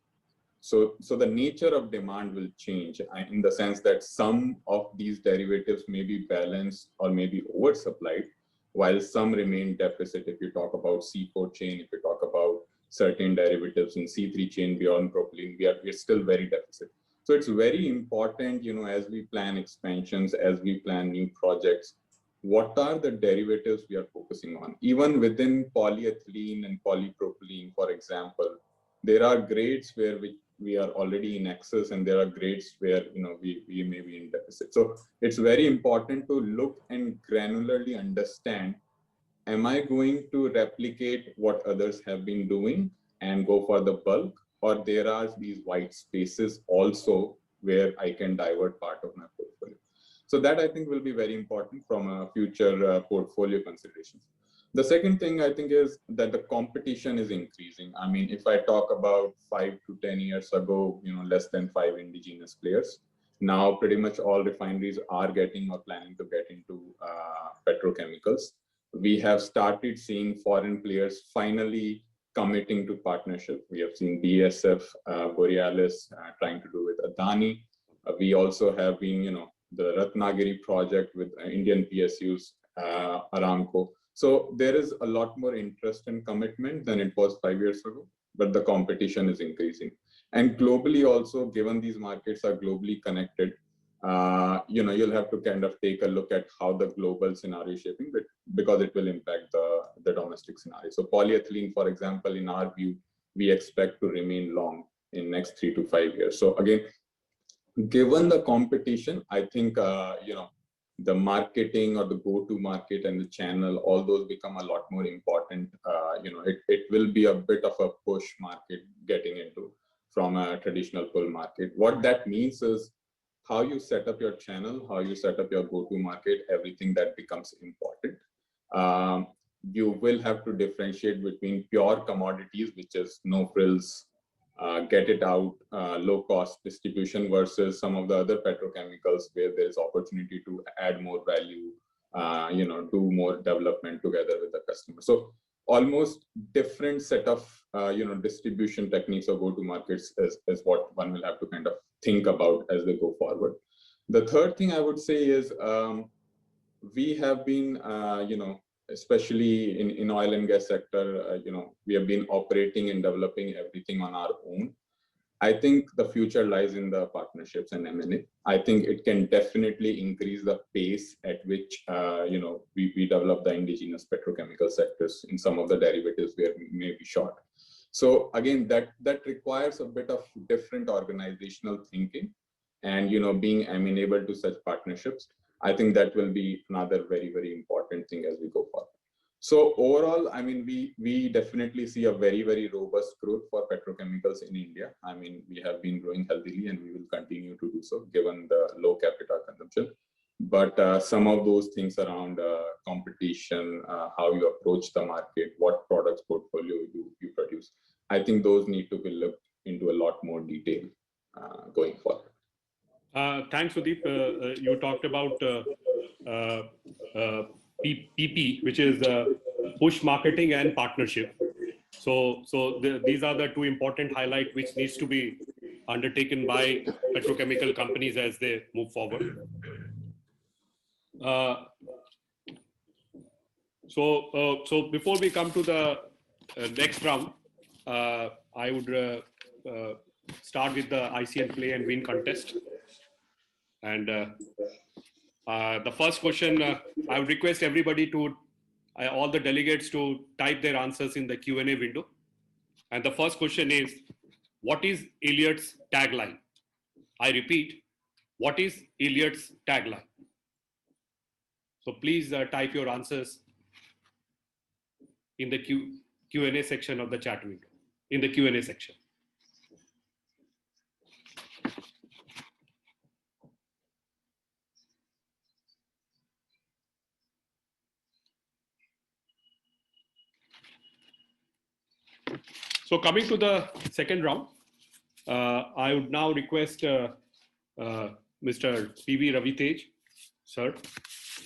So the nature of demand will change in the sense that some of these derivatives may be balanced or may be oversupplied, while some remain deficit. If you talk about C4 chain, if you talk about certain derivatives in C3 chain beyond propylene, we're still very deficit. So it's very important, as we plan expansions, as we plan new projects, what are the derivatives we are focusing on? Even within polyethylene and polypropylene, for example, there are grades where we are already in excess, and there are grades where we may be in deficit. So it's very important to look and granularly understand, am I going to replicate what others have been doing and go for the bulk, or there are these white spaces also where I can divert part of my portfolio? So that I think will be very important from a future portfolio considerations. The second thing I think is that the competition is increasing. I mean, if I talk about 5 to 10 years ago, less than 5 indigenous players. Now, pretty much all refineries are getting or planning to get into petrochemicals. We have started seeing foreign players finally committing to partnership. We have seen BASF, Borealis trying to do with Adani. We also have been, the Ratnagiri project with Indian PSUs, Aramco. So there is a lot more interest and commitment than it was 5 years ago, but the competition is increasing. And globally also, given these markets are globally connected, you'll have to kind of take a look at how the global scenario is shaping, because it will impact the domestic scenario. So polyethylene, for example, in our view, we expect to remain long in next 3 to 5 years. So again, given the competition, I think, the marketing or the go-to market and the channel, all those become a lot more important. It will be a bit of a push market getting into from a traditional pull market. What that means is how you set up your channel, how you set up your go-to market, everything that becomes important. You will have to differentiate between pure commodities, which is no frills, get it out, low cost distribution, versus some of the other petrochemicals where there's opportunity to add more value, do more development together with the customer. So almost different set of distribution techniques or go-to markets is what one will have to kind of think about as they go forward. The third thing I would say is we have been especially in oil and gas sector, we have been operating and developing everything on our own. I think the future lies in the partnerships and M&A. I think it can definitely increase the pace at which we develop the indigenous petrochemical sectors in some of the derivatives where we may be short. So again, that requires a bit of different organizational thinking, and being amenable to such partnerships. I think that will be another very, very important thing as we go forward. So overall, I mean, we definitely see a very, very robust growth for petrochemicals in India. I mean, we have been growing healthily, and we will continue to do so given the low capital consumption. But some of those things around competition, how you approach the market, what products portfolio you produce, I think those need to be looked into a lot more detail going forward. Thanks, Sudeep. You talked about PP, which is push marketing and partnership. So these are the two important highlights which needs to be undertaken by petrochemical companies as they move forward. So before we come to the next round, I would start with the ICN play and win contest. And the first question, I would request everybody to, all the delegates to type their answers in the Q&A window. And the first question is, what is Elliott's tagline? I repeat, what is Elliott's tagline? So please type your answers in the Q&A section of the chat window, in the Q&A section. So coming to the second round, I would now request Mr. P.V. Ravitej, sir,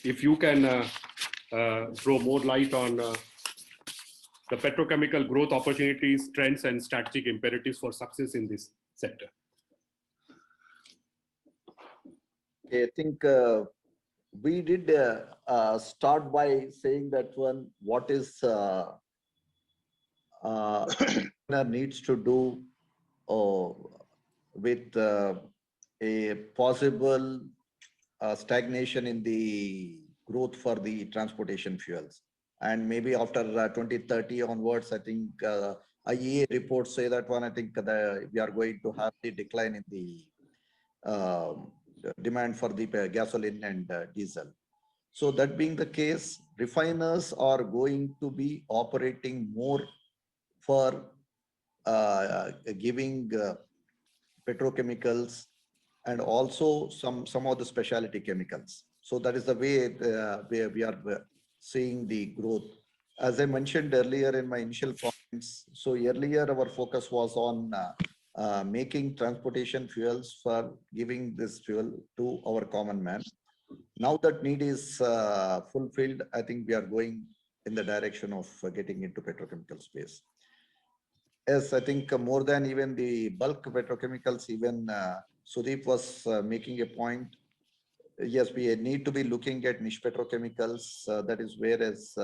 if you can throw more light on the petrochemical growth opportunities, trends, and strategic imperatives for success in this sector. I think we did start by saying that what is needs to do with a possible stagnation in the growth for the transportation fuels. And maybe after 2030 onwards, I think IEA reports say that I think we are going to have the decline in the demand for the gasoline and diesel. So that being the case, refiners are going to be operating more for giving petrochemicals and also some of the specialty chemicals. So that is the way where we are seeing the growth. As I mentioned earlier in my initial comments, so earlier our focus was on making transportation fuels for giving this fuel to our common man. Now that need is fulfilled, I think we are going in the direction of getting into petrochemical space. Yes, I think more than even the bulk petrochemicals, even Sudeep was making a point. Yes, we need to be looking at niche petrochemicals. That is whereas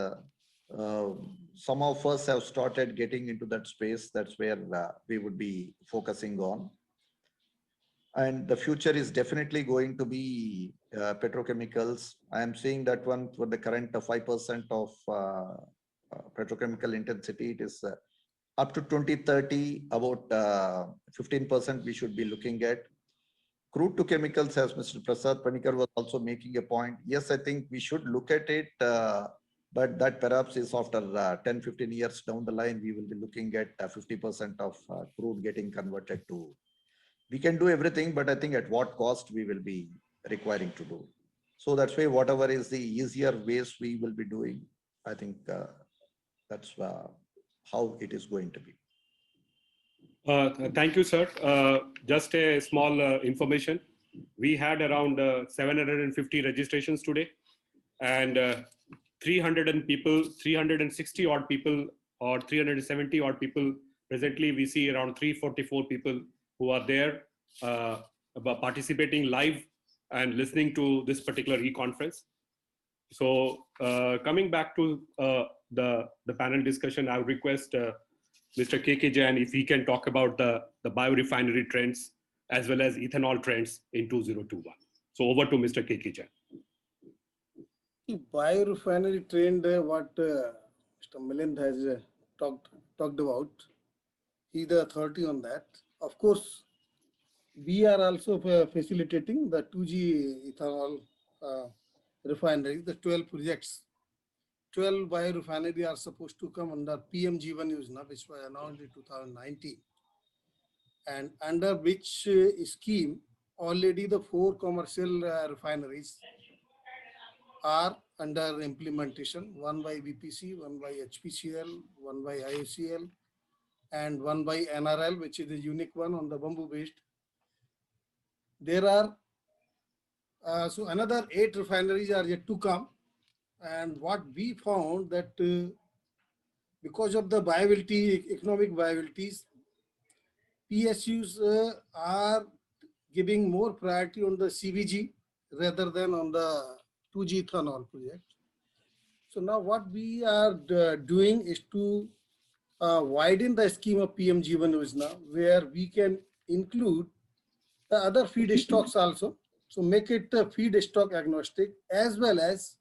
some of us have started getting into that space. That's where we would be focusing on. And the future is definitely going to be petrochemicals. I am seeing that one for the current 5% of petrochemical intensity. It is up to 2030, about 15% we should be looking at. Crude to chemicals, as Mr. Prasad Panikar was also making a point. Yes, I think we should look at it, but that perhaps is after 10, 15 years down the line, we will be looking at 50% of crude getting converted to. We can do everything, but I think at what cost we will be requiring to do. So that's why whatever is the easier ways we will be doing, I think that's how it is going to be. Thank you, sir. Just a small information. We had around 750 registrations today, and 360 odd people, or 370 odd people. Presently, we see around 344 people who are there participating live and listening to this particular e-conference. So coming back to the panel discussion, I would request Mr. K.K. Jain if he can talk about the biorefinery trends as well as ethanol trends in 2021. So over to Mr. K.K. Jain. The biorefinery trend, what Mr. Milind has talked about, he's the authority on that. Of course, we are also facilitating the 2G ethanol refineries, the 12 projects. 12 biorefineries are supposed to come under PM-JEEVAN Yojana, which was announced in 2019. And under which scheme, already the 4 commercial refineries are under implementation, one by BPC, one by HPCL, one by IOCL, and one by NRL, which is the unique one on the bamboo based. There are, so another 8 refineries are yet to come. And what we found that because of the viability, economic viabilities, PSUs are giving more priority on the CBG rather than on the 2G ethanol project. So now what we are doing is to widen the scheme of PM-JEEVAN Yojana, where we can include the other feedstocks also. So make it feedstock agnostic as well as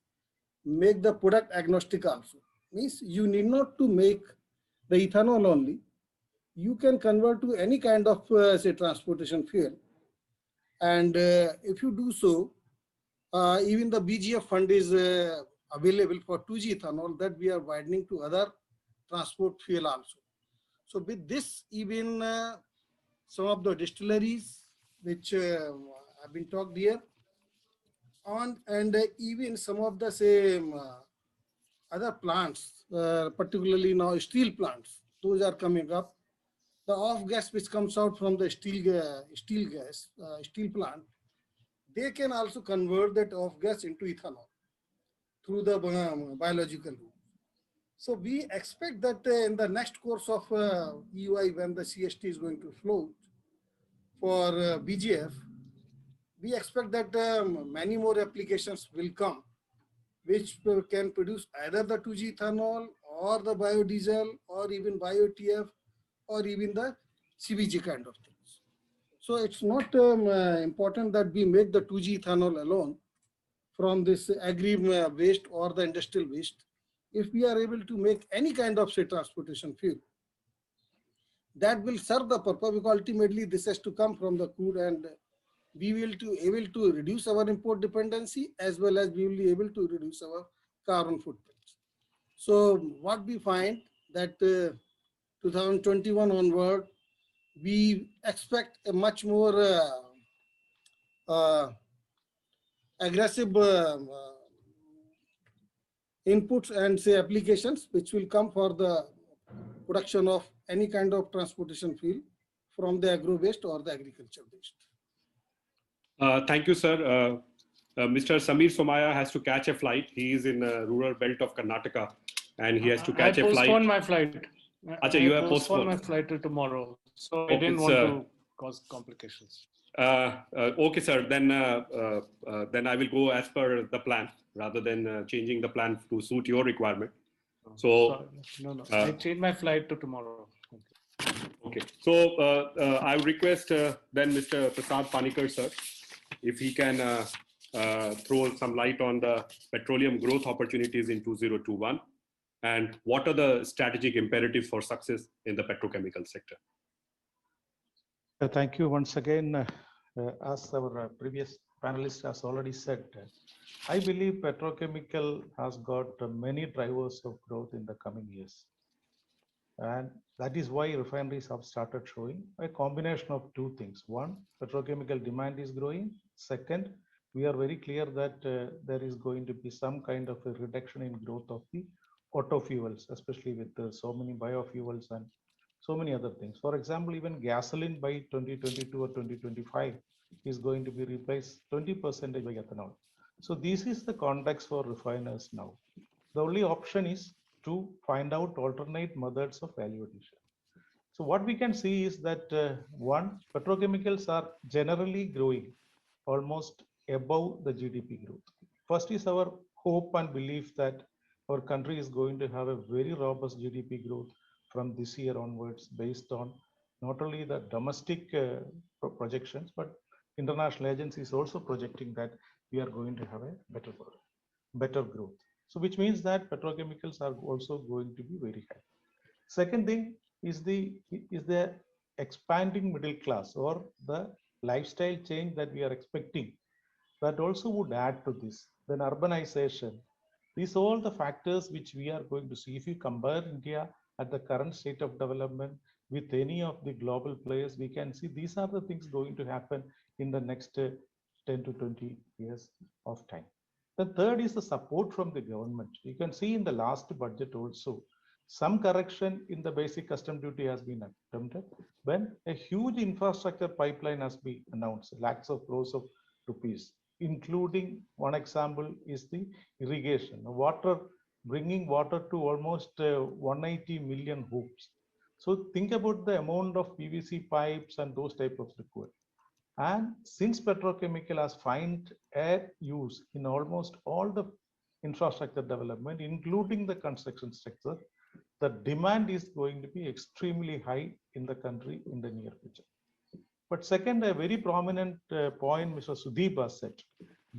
make the product agnostic also. Means you need not to make the ethanol only. You can convert to any kind of say transportation fuel. And if you do so, even the BGF fund is available for 2G ethanol that we are widening to other transport fuel also. So with this, even some of the distilleries which have been talked here on, and even some of the same other plants, particularly now steel plants, those are coming up. the off gas which comes out from the steel plant, they can also convert that off gas into ethanol through the biological route. So we expect that in the next course of EUI, when the CST is going to float for BGF, we expect that many more applications will come, which can produce either the 2G ethanol or the biodiesel or even bio-TF or even the CBG kind of things. So it's not important that we make the 2G ethanol alone from this agri waste or the industrial waste. If we are able to make any kind of, say, transportation fuel, that will serve the purpose, because ultimately this has to come from the crude, and we will be able to reduce our import dependency, as well as we will be able to reduce our carbon footprint. So what we find that 2021 onward, we expect a much more aggressive inputs and, say, applications which will come for the production of any kind of transportation fuel from the agro waste or the agriculture waste. Thank you, sir. Mr. Samir Somaya has to catch a flight. He is in the rural belt of Karnataka, and he has to catch a flight. I postponed my flight. Achha, you have postponed my flight to tomorrow, so I didn't want to cause complications. Okay, sir. Then I will go as per the plan rather than changing the plan to suit your requirement. So no, I changed my flight to tomorrow. Okay. So I would request then Mr. Prasad Panikar, sir, if he can throw some light on the petroleum growth opportunities in 2021 and what are the strategic imperatives for success in the petrochemical sector. Thank you once again. As our previous panelist has already said, I believe petrochemical has got many drivers of growth in the coming years. And that is why refineries have started showing a combination of two things. One, petrochemical demand is growing. Second, we are very clear that there is going to be some kind of a reduction in growth of the auto fuels, especially with so many biofuels and so many other things. For example, even gasoline by 2022 or 2025 is going to be replaced 20% by ethanol. So this is the context for refiners now. The only option is to find out alternate methods of value addition. So what we can see is that one, petrochemicals are generally growing almost above the GDP growth. First is our hope and belief that our country is going to have a very robust GDP growth from this year onwards, based on not only the domestic projections, but international agencies also projecting that we are going to have a better growth. So which means that petrochemicals are also going to be very high. Second thing is the expanding middle class or the lifestyle change that we are expecting, that also would add to this. Then urbanization, these are all the factors which we are going to see. If you compare India at the current state of development with any of the global players, we can see these are the things going to happen in the next 10 to 20 years of time. The third is the support from the government. You can see in the last budget also, some correction in the basic custom duty has been attempted when a huge infrastructure pipeline has been announced, lakhs of crores of rupees, including one example is the irrigation, water, bringing water to almost 180 million homes. So think about the amount of PVC pipes and those type of required. And since petrochemical has found a use in almost all the infrastructure development, including the construction sector, the demand is going to be extremely high in the country in the near future. But second, a very prominent point Mr. Sudeep has said,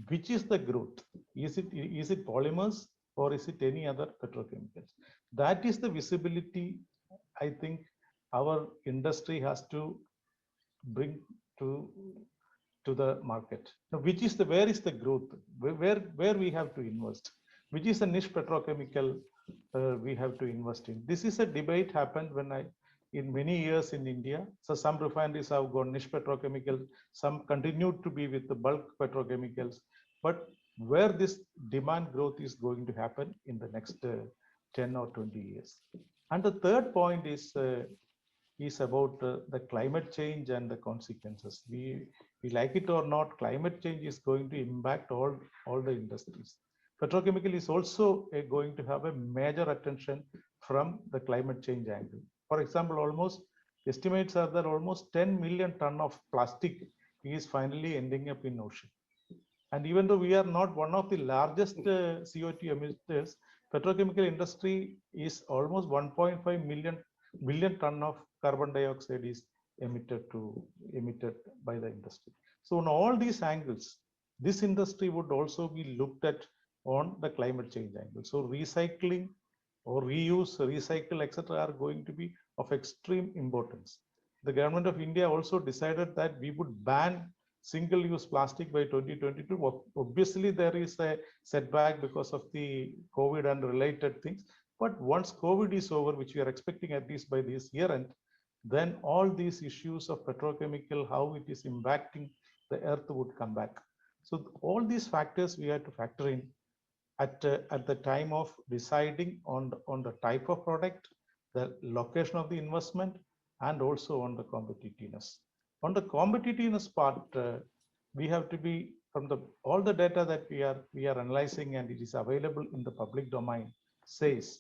which is the growth? Is it polymers or is it any other petrochemicals? That is the visibility I think our industry has to bring to the market. Now, where is the growth? Where we have to invest? Which is a niche petrochemical we have to invest in? This is a debate happened in many years in India. So some refineries have gone niche petrochemical, some continued to be with the bulk petrochemicals. But where this demand growth is going to happen in the next 10 or 20 years. And the third point is is about the climate change and the consequences. We like it or not, climate change is going to impact all the industries. Petrochemical is also going to have a major attention from the climate change angle. For example, almost estimates are that almost 10 million ton of plastic is finally ending up in ocean. And even though we are not one of the largest CO2 emitters, petrochemical industry is almost 1.5 billion ton of carbon dioxide is emitted by the industry. So on all these angles, this industry would also be looked at on the climate change angle. So recycling or reuse, recycle, etc. are going to be of extreme importance. The government of India also decided that we would ban single-use plastic by 2022. Obviously, there is a setback because of the COVID and related things. But once COVID is over, which we are expecting at least by this year end, then all these issues of petrochemical, how it is impacting the earth would come back. So all these factors we have to factor in at the time of deciding on the type of product, the location of the investment, and also on the competitiveness. On the competitiveness part, we have to be from all the data that we are analyzing, and it is available in the public domain, says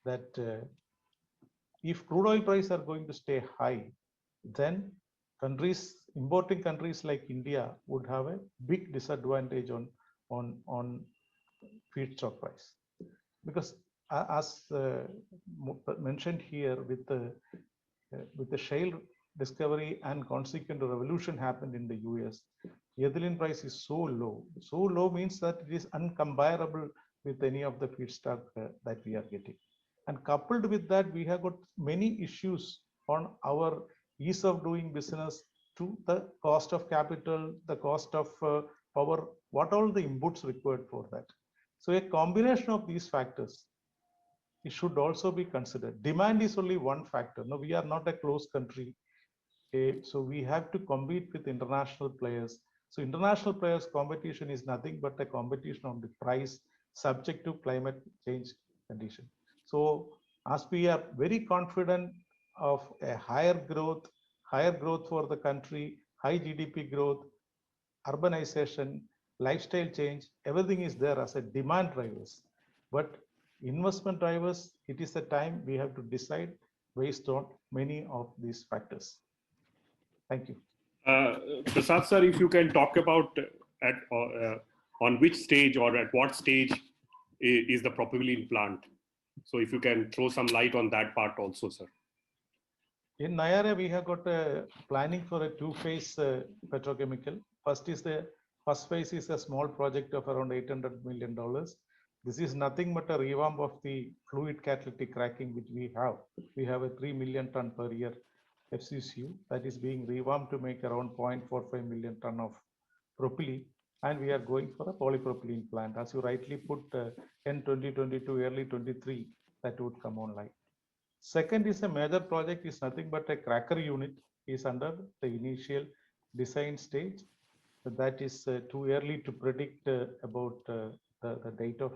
that if crude oil prices are going to stay high, then importing countries like India would have a big disadvantage on feedstock price, because as mentioned here, with the shale discovery and consequent revolution happened in the US, ethylene price is so low. So low means that it is uncomparable with any of the feedstock that we are getting. And coupled with that, we have got many issues on our ease of doing business, to the cost of capital, the cost of power, what all the inputs required for that. So a combination of these factors, it should also be considered. Demand is only one factor. No, we are not a closed country. So we have to compete with international players. So international players competition is nothing but a competition on the price subject to climate change condition. So as we are very confident of a higher growth for the country, high GDP growth, urbanization, lifestyle change, everything is there as a demand drivers. But investment drivers, it is the time we have to decide based on many of these factors. Thank you. Prasad sir, if you can talk about on which stage or at what stage is the propylene plant. So if you can throw some light on that part also, sir. In Nayara, we have got a planning for a two-phase petrochemical. First phase is a small project of around $800 million. This is nothing but a revamp of the fluid catalytic cracking, which we have. We have a 3 million ton per year FCCU that is being revamped to make around 0.45 million ton of propylene. And we are going for a polypropylene plant. As you rightly put, end 2022, early 23, that would come online. Second is a major project, is nothing but a cracker unit, is under the initial design stage. That is too early to predict about the date of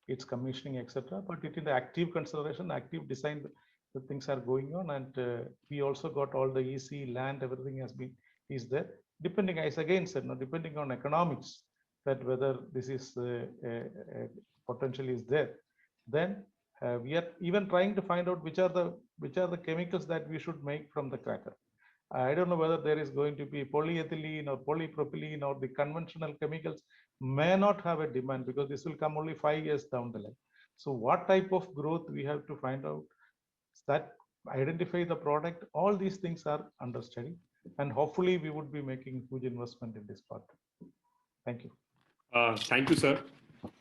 its commissioning, etc. But it is the active consideration, active design, the things are going on, and we also got all the EC, land, everything is there. Depending, as again said, depending on economics, that whether this is potential is there, then we are even trying to find out which are the chemicals that we should make from the cracker. I don't know whether there is going to be polyethylene or polypropylene, or the conventional chemicals may not have a demand, because this will come only 5 years down the line. So what type of growth we have to find out, that identify the product, all these things are under study, and hopefully we would be making huge investment in this part. Thank you. Thank you, sir.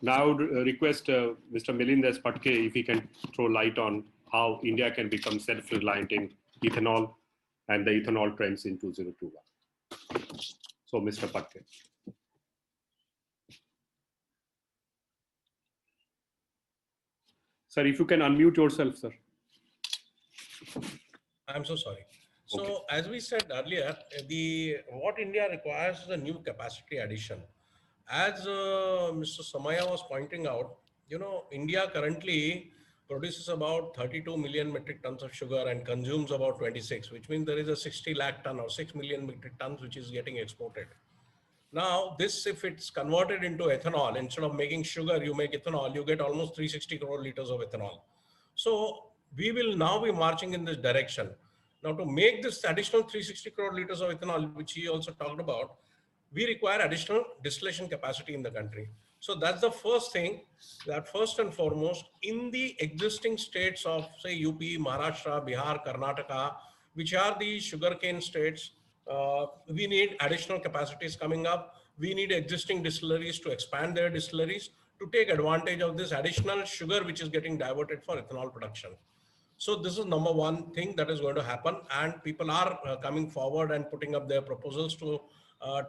Now I would request Mr. Milind S. Patke if he can throw light on how India can become self-reliant in ethanol and the ethanol trends in 2021. So, Mr. Patke. Sir, if you can unmute yourself, sir. I'm so sorry. So Okay. as we said earlier, what India requires is a new capacity addition. As Mr. Samaya was pointing out, India currently produces about 32 million metric tons of sugar and consumes about 26, which means there is a 60 lakh ton or 6 million metric tons which is getting exported. Now, this, if it's converted into ethanol, instead of making sugar, you make ethanol, you get almost 360 crore liters of ethanol. So we will now be marching in this direction. Now, to make this additional 360 crore liters of ethanol, which he also talked about, we require additional distillation capacity in the country. So that's the first thing, that first and foremost, in the existing states of, say, UP, Maharashtra, Bihar, Karnataka, which are the sugarcane states, we need additional capacities coming up. We need existing distilleries to expand their distilleries to take advantage of this additional sugar which is getting diverted for ethanol production. So this is number one thing that is going to happen, and people are coming forward and putting up their proposals to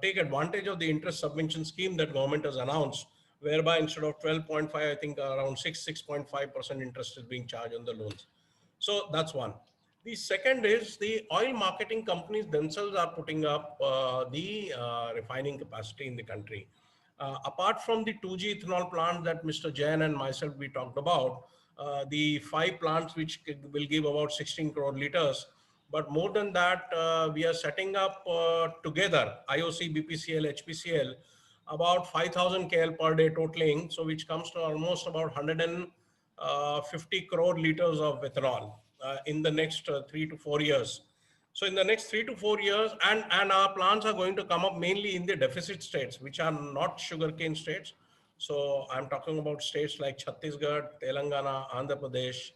take advantage of the interest subvention scheme that government has announced, whereby instead of 12.5, I think around 6.5% interest is being charged on the loans. So that's one. The second is the oil marketing companies themselves are putting up the refining capacity in the country. Apart from the 2G ethanol plant that Mr. Jain and myself we talked about, the 5 plants which will give about 16 crore liters. But more than that, we are setting up together IOC, BPCL, HPCL, about 5,000 KL per day totaling, so which comes to almost about 150 crore liters of ethanol in the next 3 to 4 years. So in the next 3 to 4 years, and our plants are going to come up mainly in the deficit states, which are not sugarcane states. So I'm talking about states like Chhattisgarh, Telangana, Andhra Pradesh,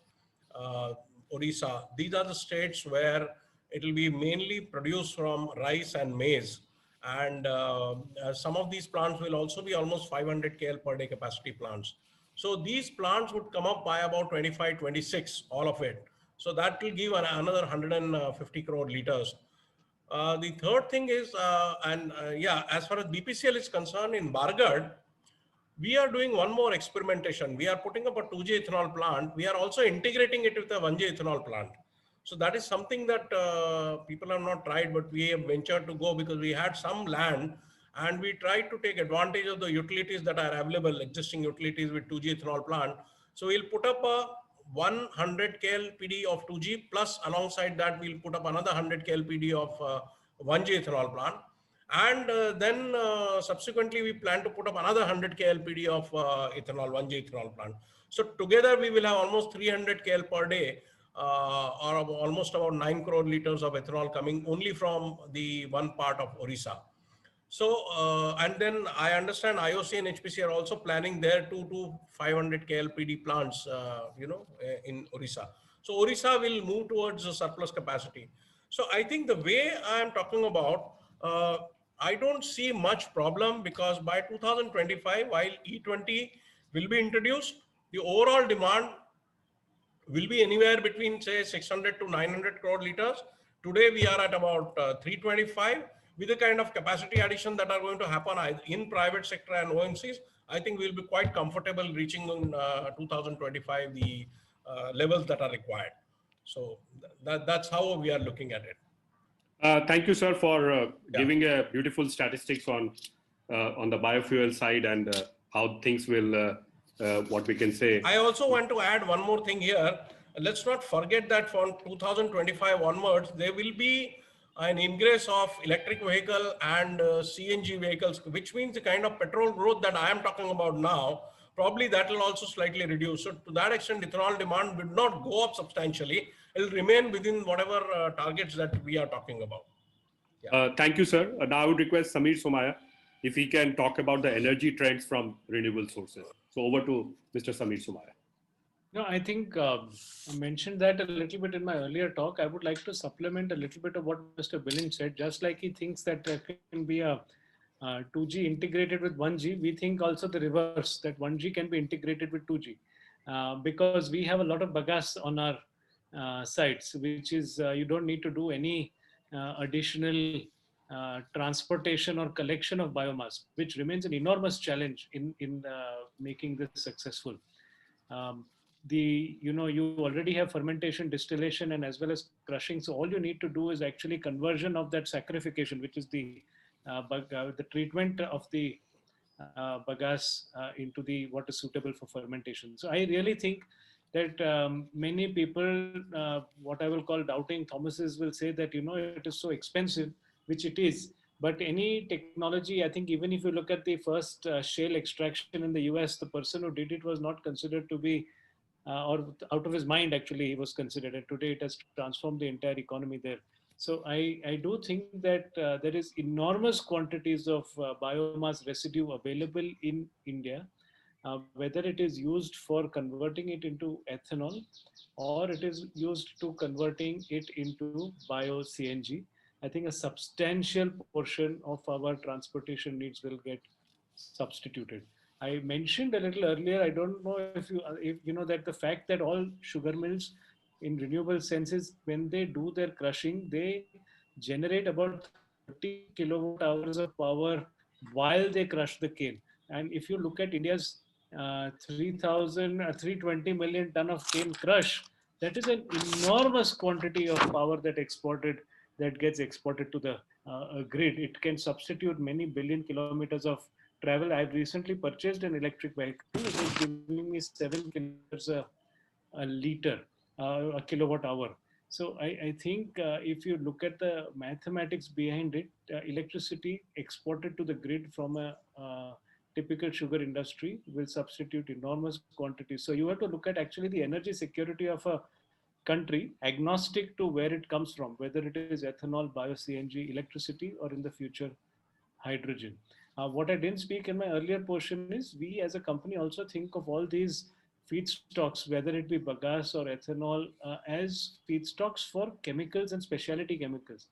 Odisha. These are the states where it will be mainly produced from rice and maize. And some of these plants will also be almost 500 KL per day capacity plants. So these plants would come up by about 25, 26, all of it. So that will give another 150 crore liters. The third thing is, yeah, as far as BPCL is concerned, in Bargarh, we are doing one more experimentation. We are putting up a 2G ethanol plant. We are also integrating it with a 1G ethanol plant. So that is something that people have not tried, but we have ventured to go because we had some land and we tried to take advantage of the utilities that are available, existing utilities with 2G ethanol plant. So we'll put up a 100 KLPD of 2G plus alongside that we'll put up another 100 KLPD of 1G ethanol plant. And then subsequently, we plan to put up another 100 KLPD of ethanol, 1G ethanol plant. So together, we will have almost 300 KL per day, or almost about 9 crore liters of ethanol coming only from the one part of Orissa. So, and then I understand IOC and HPC are also planning their 2 to 500 KLPD plants, in Orissa. So Orissa will move towards a surplus capacity. So I think the way I am talking about, I don't see much problem because by 2025, while E20 will be introduced, the overall demand will be anywhere between say 600 to 900 crore liters. Today we are at about 325. With the kind of capacity addition that are going to happen in private sector and OMCs, I think we'll be quite comfortable reaching in 2025 the levels that are required. So that's how we are looking at it. Thank you, sir, for giving a beautiful statistics on the biofuel side and how things will, what we can say. I also want to add one more thing here. Let's not forget that from 2025 onwards, there will be an ingress of electric vehicle and CNG vehicles, which means the kind of petrol growth that I am talking about now, probably that will also slightly reduce. So to that extent, ethanol demand will not go up substantially. It will remain within whatever targets that we are talking about. Yeah. Thank you, sir. Now I would request Samir Somaya if he can talk about the energy trends from renewable sources. So over to Mr. Samir Somaya. No, I think I mentioned that a little bit in my earlier talk. I would like to supplement a little bit of what Mr. Billing said. Just like he thinks that there can be a 2G integrated with 1G, we think also the reverse, that 1G can be integrated with 2G. Because we have a lot of bagasse on our sites, which is you don't need to do any additional transportation or collection of biomass, which remains an enormous challenge in making this successful. You already have fermentation, distillation, and as well as crushing. So all you need to do is actually conversion of that saccharification, which is the treatment of the bagasse into the what is suitable for fermentation. So I really think that many people, what I will call doubting Thomases, will say that, it is so expensive, which it is. But any technology, I think, even if you look at the first shale extraction in the US, the person who did it was not considered to be, or out of his mind, actually, he was considered. And today it has transformed the entire economy there. So I do think that there is enormous quantities of biomass residue available in India, whether it is used for converting it into ethanol or it is used to converting it into bio CNG. I think a substantial portion of our transportation needs will get substituted. I mentioned a little earlier, I don't know if you know that the fact that all sugar mills in renewable senses, when they do their crushing, they generate about 30 kilowatt hours of power while they crush the cane. And if you look at India's 320 million ton of cane crush, that is an enormous quantity of power that gets exported to the grid. It can substitute many billion kilometers of travel. I've recently purchased an electric vehicle. It is giving me 7 kilometers a liter, a kilowatt hour. So I think if you look at the mathematics behind it, electricity exported to the grid from a typical sugar industry will substitute enormous quantities. So you have to look at actually the energy security of a country agnostic to where it comes from, whether it is ethanol, bio CNG, electricity, or in the future hydrogen. What I didn't speak in my earlier portion is we as a company also think of all these feedstocks, whether it be bagasse or ethanol, as feedstocks for chemicals and specialty chemicals.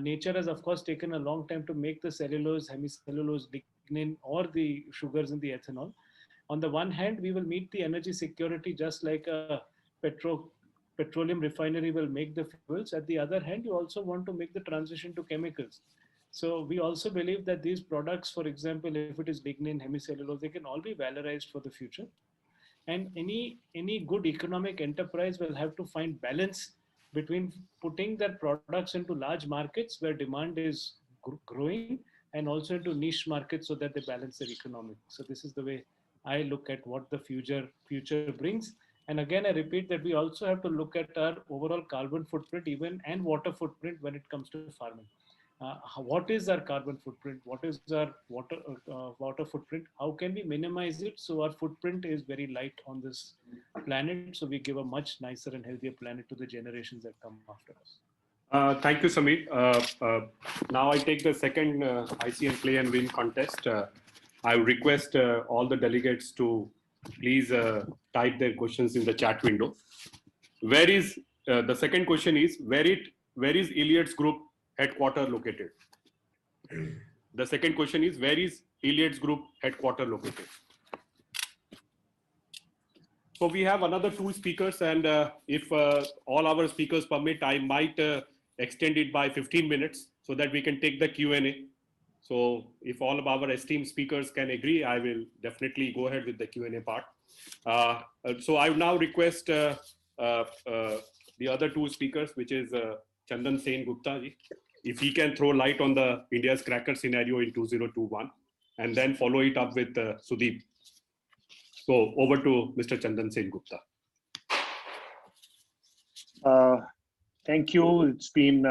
Nature has, of course, taken a long time to make the cellulose, hemicellulose, lignin, or the sugars in the ethanol. On the one hand, we will meet the energy security just like a petroleum refinery will make the fuels. At the other hand, you also want to make the transition to chemicals. So we also believe that these products, for example, if it is lignin, hemicellulose, they can all be valorized for the future. And any good economic enterprise will have to find balance between putting their products into large markets where demand is growing, and also into niche markets so that they balance their economics. So this is the way I look at what the future brings. And again, I repeat that we also have to look at our overall carbon footprint, even and water footprint when it comes to farming. What is our carbon footprint? What is our water footprint? How can we minimize it so our footprint is very light on this planet, so we give a much nicer and healthier planet to the generations that come after us? Thank you, Samir. Now I take the second ICN Play and Win contest. I request all the delegates to please type their questions in the chat window. Where is the second question is where is Iliad's group headquarter located? The second question is where is Iliad's group headquarter located? So we have another two speakers, and if all our speakers permit, I might extend it by 15 minutes so that we can take the Q&A. So if all of our esteemed speakers can agree, I will definitely go ahead with the Q&A part. So I now request the other two speakers, which is Chandan Sen Gupta ji, if he can throw light on the India's cracker scenario in 2021, and then follow it up with Sudeep. So over to Mr. Chandan Sen Gupta. Thank you. It's been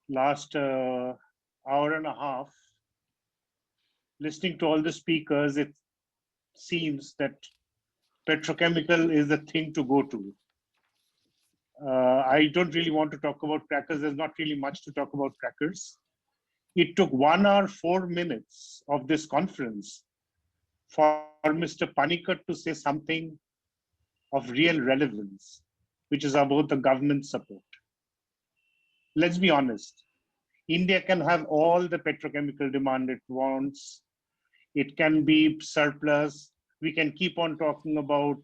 last hour and a half. Listening to all the speakers, it seems that petrochemical is the thing to go to. I don't really want to talk about crackers. There's not really much to talk about crackers. It took 1 hour, 4 minutes of this conference for Mr. Panikkar to say something of real relevance, which is about the government support. Let's be honest. India can have all the petrochemical demand it wants. It can be surplus. We can keep on talking about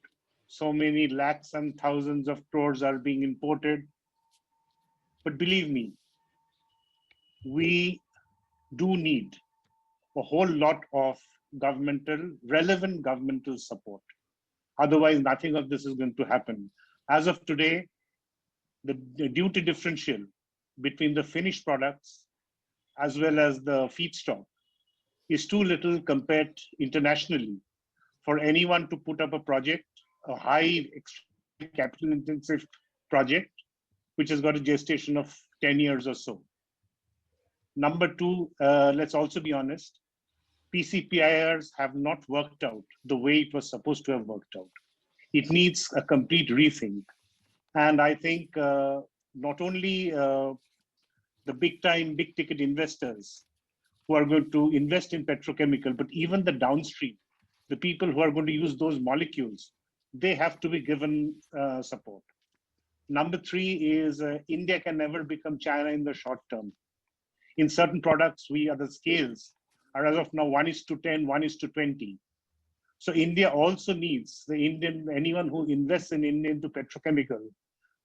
so many lakhs and thousands of crores are being imported. But believe me, we do need a whole lot of relevant governmental support. Otherwise, nothing of this is going to happen. As of today, the duty differential between the finished products as well as the feedstock is too little compared internationally for anyone to put up a project a high capital intensive project, which has got a gestation of 10 years or so. Number two, let's also be honest, PCPIRs have not worked out the way it was supposed to have worked out. It needs a complete rethink. And I think not only the big ticket investors who are going to invest in petrochemical, but even the downstream, the people who are going to use those molecules, they have to be given support. Number three is India can never become China in the short term. In certain products, the scales are as of now 1:10, 1:20. So India also needs anyone who invests in India into petrochemical,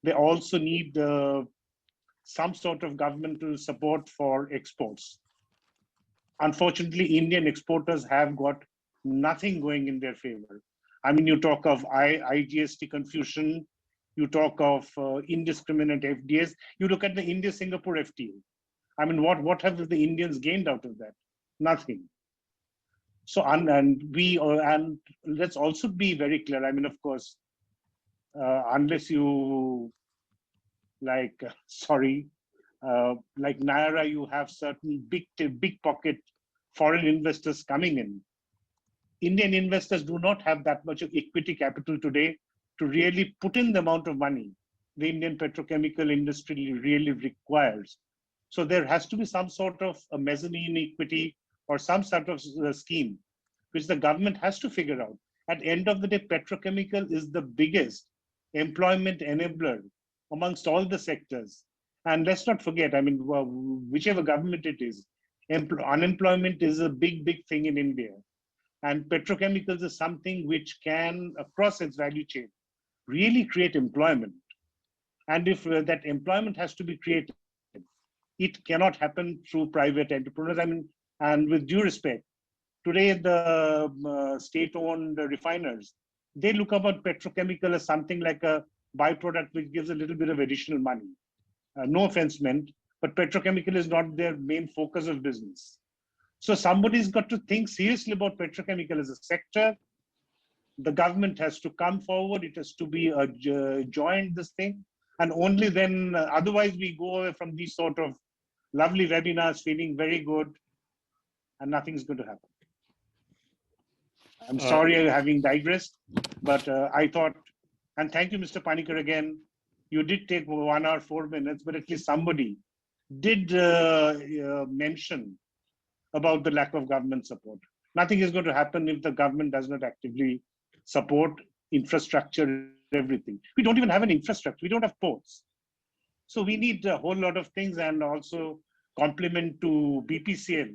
they also need some sort of governmental support for exports. Unfortunately, Indian exporters have got nothing going in their favor. I mean, you talk of IGST confusion, you talk of indiscriminate FDAs, you look at the India-Singapore FTA. I mean, what have the Indians gained out of that? Nothing. So, and let's also be very clear. I mean, of course, unless you like Naira, you have certain big pocket foreign investors coming in. Indian investors do not have that much of equity capital today to really put in the amount of money the Indian petrochemical industry really requires. So there has to be some sort of a mezzanine equity or some sort of scheme, which the government has to figure out. At the end of the day, petrochemical is the biggest employment enabler amongst all the sectors. And let's not forget, I mean, whichever government it is, unemployment is a big thing in India. And petrochemicals is something which can, across its value chain, really create employment. And if that employment has to be created, it cannot happen through private entrepreneurs. I mean, and with due respect, today the state-owned refiners, they look about petrochemical as something like a byproduct which gives a little bit of additional money. No offense meant, but petrochemical is not their main focus of business. So somebody's got to think seriously about petrochemical as a sector. The government has to come forward. It has to be joined this thing. And only then, otherwise we go away from these sort of lovely webinars feeling very good and nothing's going to happen. I'm sorry having digressed, but I thought, and thank you, Mr. Panikkar, again. You did take 1 hour, 4 minutes, but at least somebody did mention about the lack of government support. Nothing is going to happen if the government does not actively support infrastructure, everything. We don't even have an infrastructure. We don't have ports. So we need a whole lot of things, and also compliment to BPCL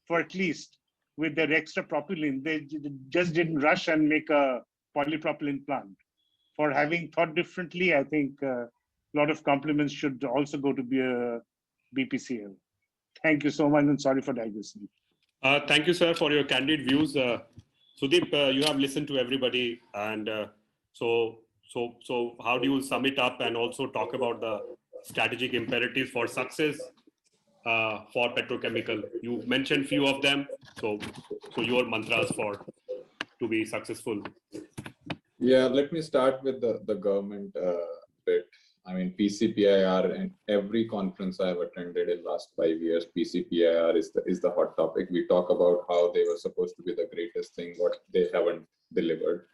for at least with their extra propylene. They just didn't rush and make a polypropylene plant. For having thought differently, I think a lot of compliments should also go to BPCL. Thank you so much, and sorry for digressing. Thank you, sir, for your candid views. Sudeep, you have listened to everybody, and so how do you sum it up and also talk about the strategic imperatives for success for petrochemical? You mentioned few of them, so your mantras to be successful. Yeah, let me start with the government bit. I mean, PCPIR, and every conference I have attended in last 5 years, PCPIR is the hot topic. We talk about how they were supposed to be the greatest thing, what they haven't delivered.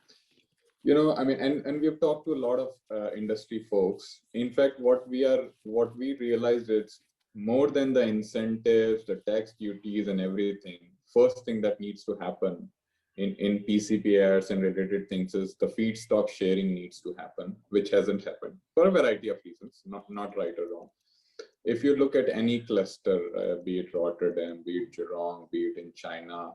You know, I mean, and we've talked to a lot of industry folks. In fact, what we realized is more than the incentives, the tax duties and everything, first thing that needs to happen in PCPIRs and related things is the feedstock sharing needs to happen, which hasn't happened for a variety of reasons, not right or wrong. If you look at any cluster, be it Rotterdam, be it Jurong, be it in China,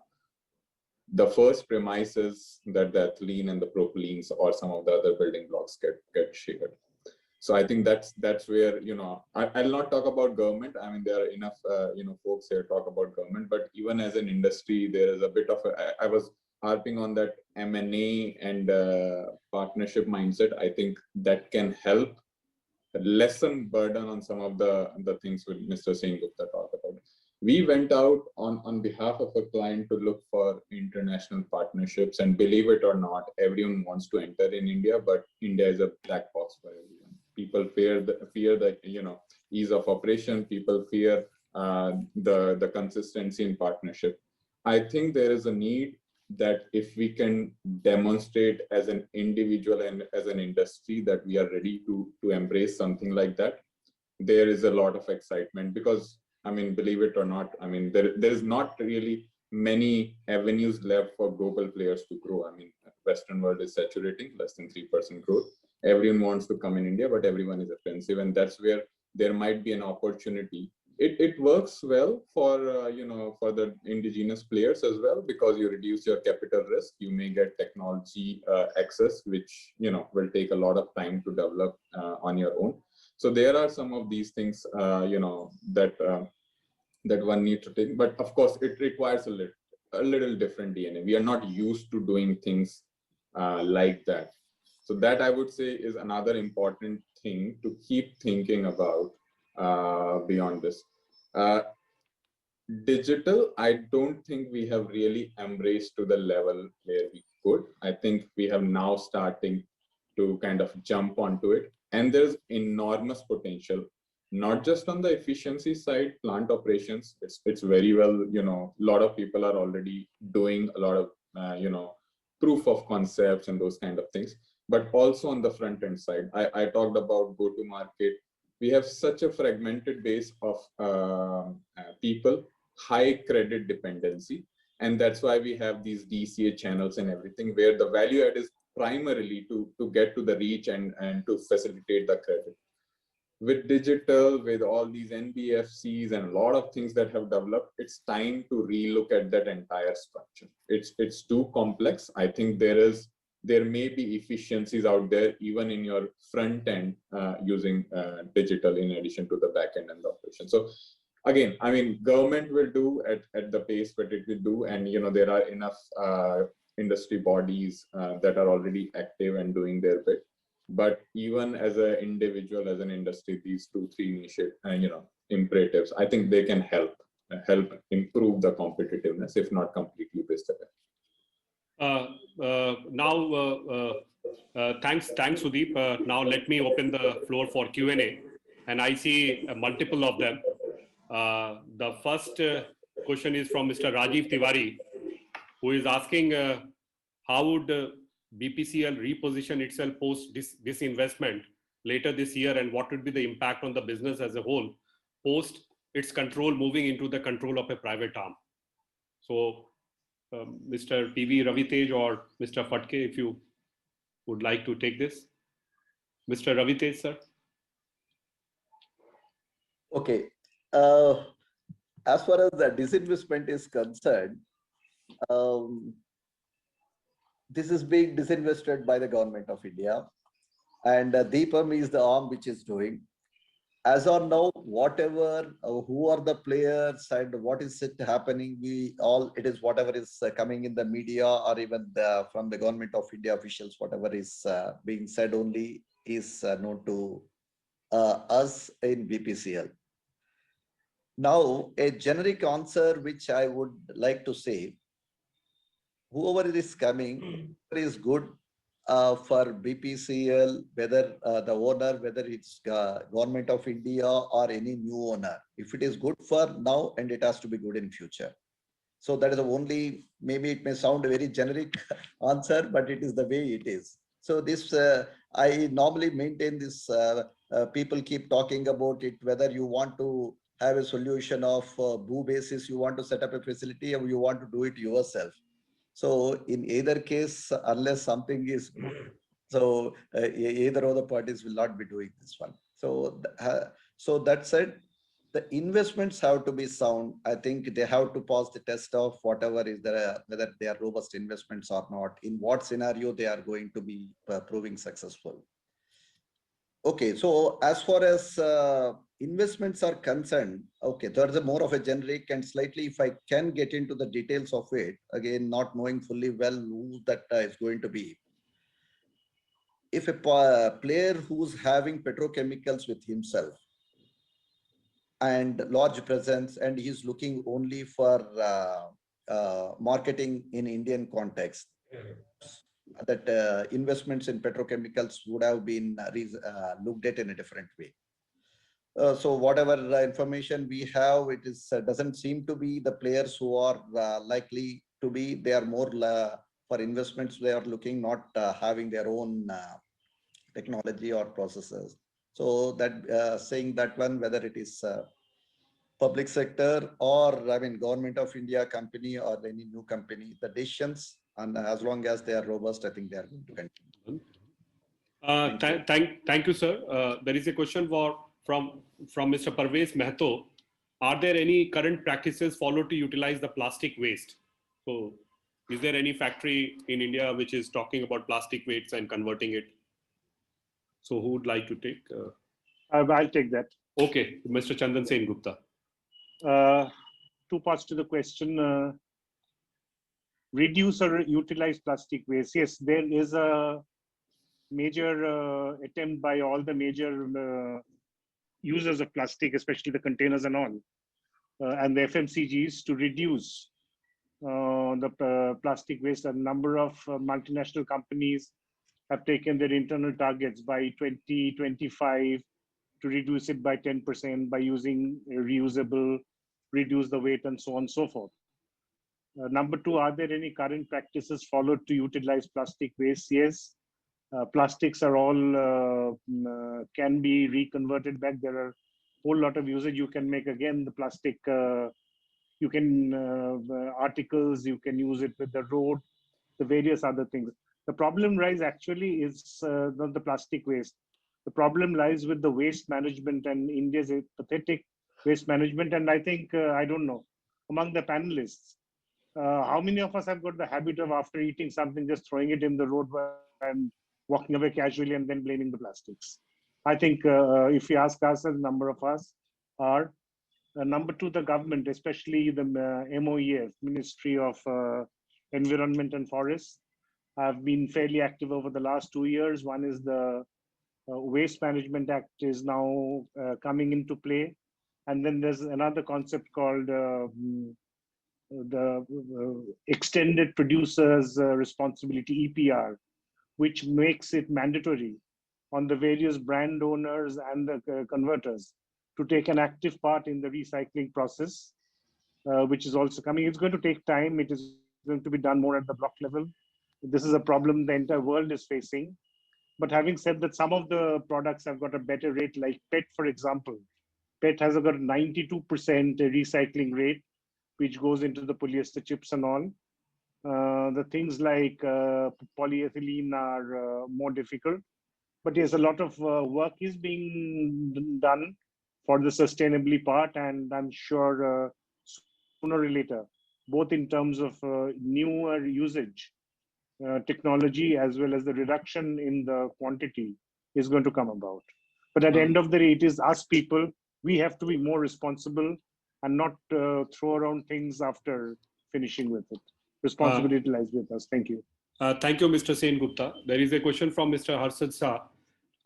the first premise is that the ethylene and the propylenes or some of the other building blocks get shared. So I think that's where, you know, I'll not talk about government. I mean, there are enough, you know, folks here talk about government, but even as an industry, there is a bit of I was harping on that M&A and partnership mindset. I think that can help lessen burden on some of the things with Mr. Singh Gupta talked about. We went out on behalf of a client to look for international partnerships, and believe it or not, everyone wants to enter in India, but India is a black box for everyone. People fear the ease of operation. People fear the consistency in partnership. I think there is a need that if we can demonstrate as an individual and as an industry that we are ready to embrace something like that, there is a lot of excitement. Because I mean, believe it or not, I mean, there is not really many avenues left for global players to grow. I mean, Western world is saturating, less than 3% growth. Everyone wants to come in India, but everyone is offensive, and that's where there might be an opportunity. It works well for for the indigenous players as well, because you reduce your capital risk. You may get technology access, which will take a lot of time to develop on your own. So there are some of these things that one needs to take, but of course it requires a little different DNA. We are not used to doing things like that. So that, I would say, is another important thing to keep thinking about beyond this. Digital, I don't think we have really embraced to the level where we could. I think we have now starting to kind of jump onto it, and there's enormous potential, not just on the efficiency side, plant operations. It's very well, a lot of people are already doing a lot of proof of concepts and those kind of things, but also on the front end side. I talked about go to market. We have such a fragmented base of people, high credit dependency, and that's why we have these DCA channels and everything, where the value add is primarily to get to the reach and to facilitate the credit. With digital, with all these NBFCs and a lot of things that have developed, it's time to relook at that entire structure. It's too complex. I think there may be efficiencies out there even in your front end using digital in addition to the back end and the operation. So again, I mean, government will do at the pace that it will do, and there are enough industry bodies that are already active and doing their bit. But even as an individual, as an industry, these 2-3 imperatives, I think they can help improve the competitiveness, if not completely best away. Thanks, Sudeep. Now let me open the floor for Q&A, and I see multiple of them. The first question is from Mr. Rajiv Tiwari, who is asking how would BPCL reposition itself post this investment later this year, and what would be the impact on the business as a whole post its control moving into the control of a private arm? So Mr. PV Ravitej or Mr. Fatke, if you would like to take this. Mr. Ravitej, sir. Okay. As far as the disinvestment is concerned, this is being disinvested by the government of India, and DIPAM is the arm which is doing. As of now, whatever, who are the players and what is it happening, it is whatever is coming in the media or even from the government of India officials, whatever is being said only is known to us in BPCL. Now, a generic answer which I would like to say, whoever is coming is good for BPCL, whether the owner, whether it's government of India or any new owner. If it is good for now, and it has to be good in future. So that is the only, maybe it may sound a very generic answer, but it is the way it is. So this, I normally maintain this, people keep talking about it, whether you want to have a solution of BOO basis, you want to set up a facility, or you want to do it yourself. So in either case, unless something is good, so either of the parties will not be doing this one. So, so that said, the investments have to be sound. I think they have to pass the test of whatever is there, whether they are robust investments or not, in what scenario they are going to be proving successful. Okay, so as far as investments are concerned, okay, there's a more of a generic, and slightly if I can get into the details of it, again, not knowing fully well who that is going to be. If a player who's having petrochemicals with himself, and large presence, and he's looking only for marketing in Indian context. That investments in petrochemicals would have been looked at in a different way. So whatever information we have, it is doesn't seem to be the players who are likely to be. They are more for investments. They are looking, not having their own technology or processes. So that saying that one, whether it is public sector or I mean government of India company or any new company, the decisions, and as long as they are robust, I think they are going to continue. Thank you, sir. There is a question from Mr. Parvez Mehto. Are there any current practices followed to utilize the plastic waste? So, is there any factory in India which is talking about plastic waste and converting it? So, who would like to take? I'll take that. Okay, Mr. Chandan Sen Gupta. Two parts to the question. Reduce or utilize plastic waste. Yes, there is a major attempt by all the major users of plastic, especially the containers and all, and the FMCGs to reduce the plastic waste. A number of multinational companies have taken their internal targets by 2025 to reduce it by 10% by using reusable, reduce the weight, and so on and so forth. Number two, are there any current practices followed to utilize plastic waste? Yes. Plastics are all can be reconverted back. There are a whole lot of usage you can make. Again, the plastic, you can articles, you can use it with the road, the various other things. The problem lies actually is not the plastic waste. The problem lies with the waste management, and India's pathetic waste management. And I think, I don't know, among the panelists, how many of us have got the habit of after eating something, just throwing it in the road and walking away casually and then blaming the plastics? I think if you ask us, a number of us are. Number two, the government, especially the MOEF, Ministry of Environment and Forests, have been fairly active over the last 2 years. One is the Waste Management Act is now coming into play. And then there's another concept called the Extended Producers Responsibility, EPR, which makes it mandatory on the various brand owners and the converters to take an active part in the recycling process, which is also coming. It's going to take time. It is going to be done more at the block level. This is a problem the entire world is facing. But having said that, some of the products have got a better rate, like PET, for example. PET has got a 92% recycling rate, which goes into the polyester chips and all. The things like polyethylene are more difficult. But yes, a lot of work is being done for the sustainability part, and I'm sure sooner or later, both in terms of newer usage technology as well as the reduction in the quantity is going to come about. But at the end of the day, it is us people, we have to be more responsible and not throw around things after finishing with it. Responsibility lies with us. Thank you. Thank you, Mr. Sen Gupta. There is a question from Mr. Harshad Shah.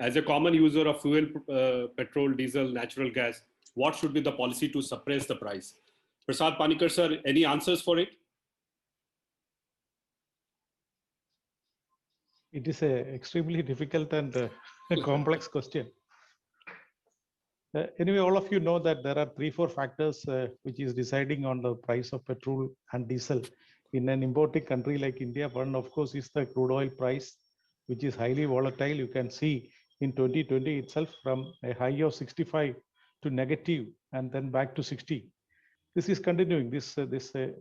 As a common user of fuel, petrol, diesel, natural gas, what should be the policy to suppress the price? Prasad Panikkar, sir, any answers for it? It is an extremely difficult and complex question. Anyway, all of you know that there are 3-4 factors which is deciding on the price of petrol and diesel in an importing country like India. One, of course, is the crude oil price, which is highly volatile. You can see in 2020 itself from a high of 65 to negative and then back to 60. This is continuing. This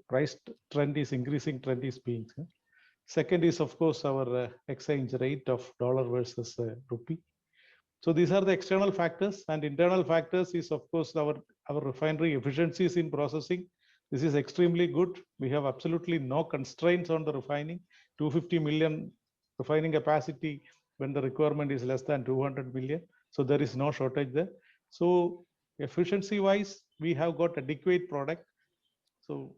price trend is increasing. Trend is being. Second is, of course, our exchange rate of dollar versus rupee. So these are the external factors, and internal factors is, of course, our refinery efficiencies in processing. This is extremely good. We have absolutely no constraints on the refining. 250 million refining capacity when the requirement is less than 200 million. So there is no shortage there. So efficiency wise, we have got adequate product. So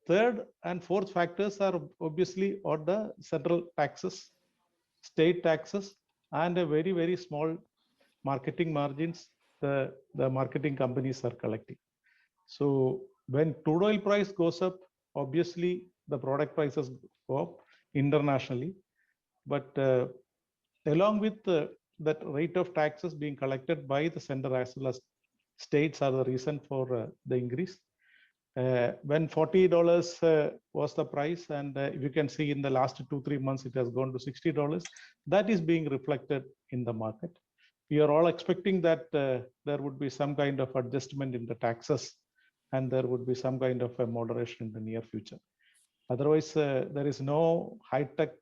third and fourth factors are obviously on the central taxes, state taxes, and a very, very small marketing margins the marketing companies are collecting. So when crude oil price goes up, obviously the product prices go up internationally. But along with that rate of taxes being collected by the center as well as states are the reason for the increase. When $40 was the price, and you can see in the last 2-3 months it has gone to $60, that is being reflected in the market. We are all expecting that there would be some kind of adjustment in the taxes, and there would be some kind of a moderation in the near future. Otherwise, there is no high-tech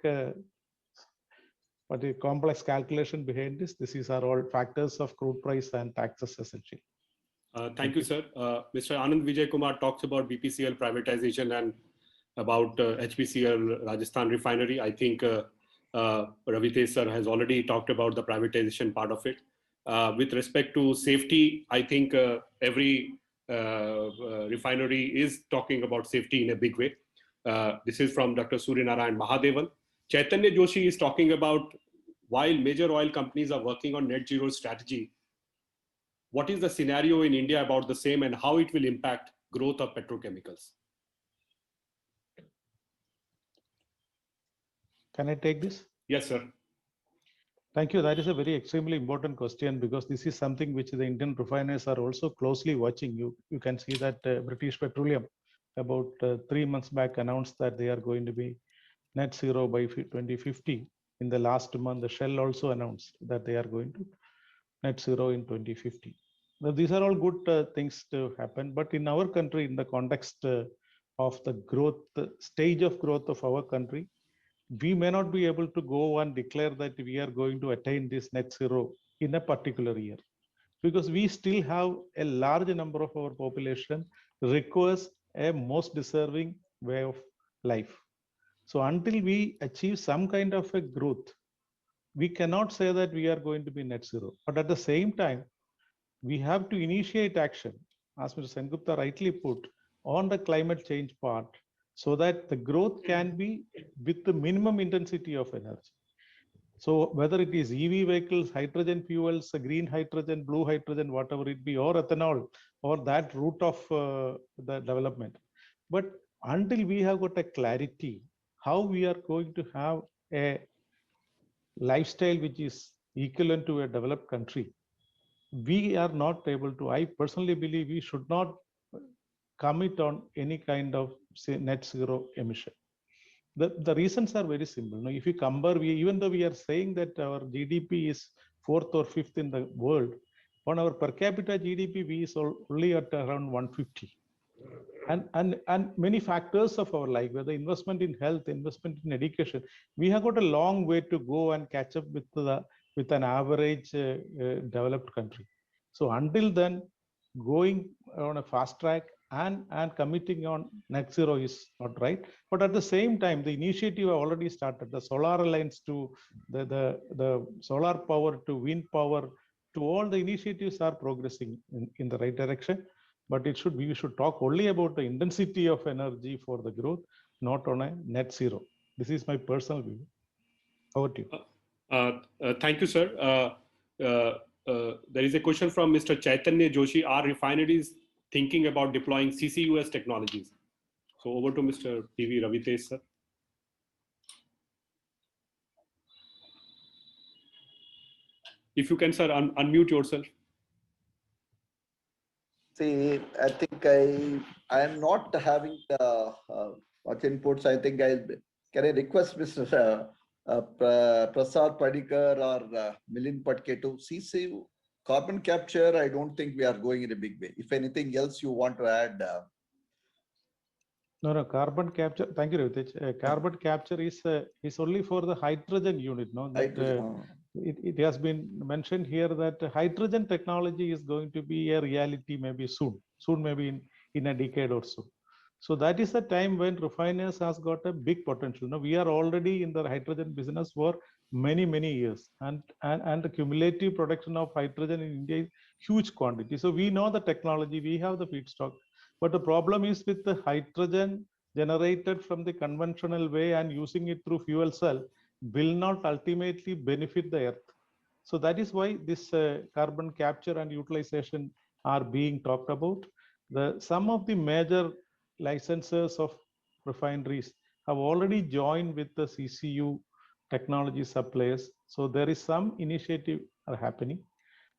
but a complex calculation behind this. These are all factors of crude price and taxes essentially. Thank you, sir. Mr. Anand Vijay Kumar talks about BPCL privatization and about HPCL Rajasthan refinery. I think Ravitesh sir has already talked about the privatization part of it. With respect to safety, I think every refinery is talking about safety in a big way. This is from Dr. Suryanarayan Mahadevan. Chaitanya Joshi is talking about while major oil companies are working on net zero strategy, what is the scenario in India about the same and how it will impact growth of petrochemicals? Can I take this? Yes, sir. Thank you. That is a very extremely important question because this is something which the Indian refiners are also closely watching. You can see that British Petroleum about 3 months back announced that they are going to be net zero by 2050. In the last month, the Shell also announced that they are going to net zero in 2050. Now, these are all good things to happen, but in our country, in the context of the growth, the stage of growth of our country, we may not be able to go and declare that we are going to attain this net zero in a particular year, because we still have a large number of our population requires a most deserving way of life. So until we achieve some kind of a growth, we cannot say that we are going to be net zero. But at the same time, we have to initiate action, as Mr. Sengupta rightly put, on the climate change part, so that the growth can be with the minimum intensity of energy. So whether it is EV vehicles, hydrogen fuels, green hydrogen, blue hydrogen, whatever it be, or ethanol, or that route of the development. But until we have got a clarity how we are going to have a lifestyle which is equivalent to a developed country, we are not able to. I personally believe we should not commit on any kind of net zero emission. The reasons are very simple. Now, if you compare, even though we are saying that our GDP is 4th or 5th in the world, on our per capita GDP, we is only at around 150. And many factors of our life, whether investment in health, investment in education, we have got a long way to go and catch up with an average developed country. So until then, going on a fast track and committing on net zero is not right. But at the same time, the initiative already started. The solar alliance to the solar power to wind power to all the initiatives are progressing in the right direction. But we should talk only about the intensity of energy for the growth, not on a net zero. This is my personal view. Over to you. Thank you, sir. There is a question from Mr. Chaitanya Joshi. Are refineries thinking about deploying CCUS technologies? So over to Mr. PV Ravitesh, sir. If you can, sir, unmute yourself. See, I think I am not having much inputs. I think can I request Mr. Prasad Padikar or Milind Patke to see carbon capture. I don't think we are going in a big way. If anything else you want to add. No, carbon capture. Thank you, Ravitesh. Carbon capture is only for the hydrogen unit. No, that, it has been mentioned here that hydrogen technology is going to be a reality maybe soon maybe in a decade or so. So that is the time when refiners has got a big potential. Now we are already in the hydrogen business for many years, and the cumulative production of hydrogen in India is huge quantity. So we know the technology, we have the feedstock, but the problem is with the hydrogen generated from the conventional way and using it through fuel cell will not ultimately benefit the earth. So that is why this carbon capture and utilization are being talked about. Some of the major licensors of refineries have already joined with the CCU technology suppliers. So there is some initiative are happening.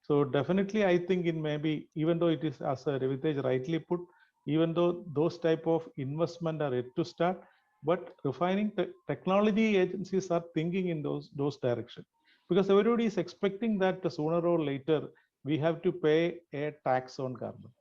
So definitely, I think it may be, even though it is, as Ravitesh rightly put, even though those type of investment are yet to start, but refining technology agencies are thinking in those direction, because everybody is expecting that sooner or later we have to pay a tax on carbon.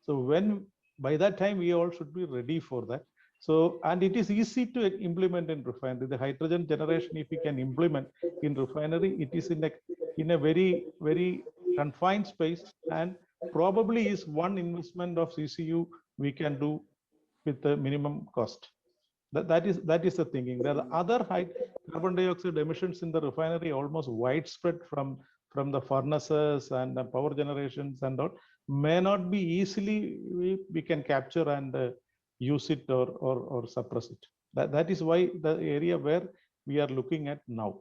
So when by that time we all should be ready for that. So, and it is easy to implement in refinery. The hydrogen generation, if we can implement in refinery, it is in a very confined space, and probably is one investment of CCU we can do with the minimum cost. That is the thinking. There are other high carbon dioxide emissions in the refinery almost widespread from the furnaces and the power generations and all, may not be easily we can capture and use it or suppress it. That is why the area where we are looking at now.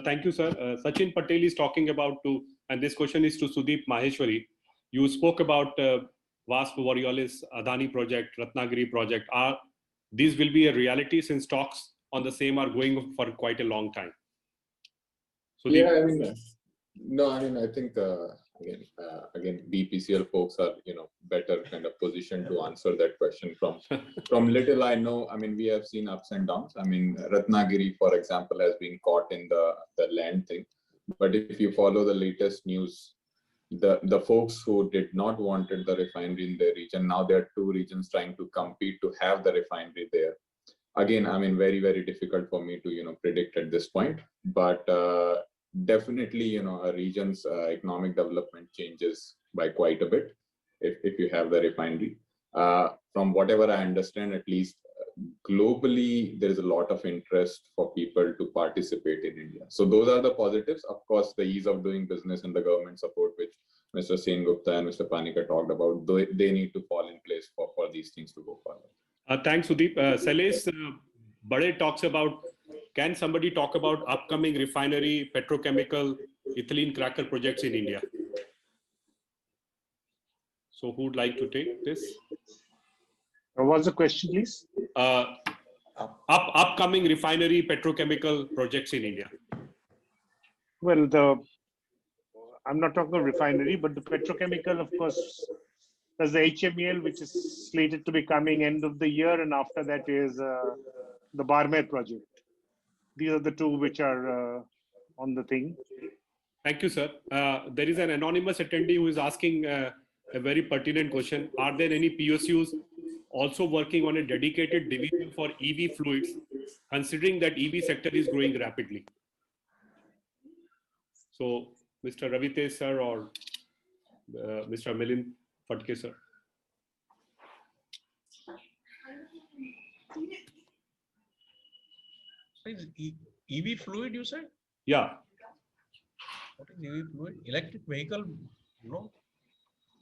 Thank you, sir. Sachin Patel is talking about and this question is to Sudeep Maheshwari. You spoke about Vasp Borealis, Adani project, Ratnagiri project. These will be a reality since talks on the same are going for quite a long time. Sudeep? Yeah, I mean, no, I mean, I think again, BPCL folks are better kind of positioned to answer that question. From little I know, I mean, we have seen ups and downs. I mean, Ratnagiri, for example, has been caught in the land thing. But if you follow the latest news, the folks who did not wanted the refinery in their region, now there are two regions trying to compete to have the refinery there. Again, I mean, very difficult for me to predict at this point, but definitely a region's economic development changes by quite a bit if you have the refinery. From whatever I understand, at least globally, there is a lot of interest for people to participate in India. So those are the positives. Of course, the ease of doing business and the government support, which Mr. Sen Gupta and Mr. Panika talked about, they need to fall in place for these things to go forward. Thanks, Sudeep. Salesh Bade talks about, can somebody talk about upcoming refinery, petrochemical, ethylene cracker projects in India? So who would like to take this? What's the question, please? Upcoming refinery, petrochemical projects in India. Well, I'm not talking about refinery, but the petrochemical, of course, there's the HMEL, which is slated to be coming end of the year, and after that is the Barmer project. These are the two which are on the thing. Thank you, sir. There is an anonymous attendee who is asking a very pertinent question. Are there any PSUs also working on a dedicated division for EV fluids, considering that EV sector is growing rapidly? So, Mr. Ravitesh, sir, or Mr. Milind Fatke, sir. Is EV fluid, you said? Yeah. What is EV fluid? Electric vehicle? No.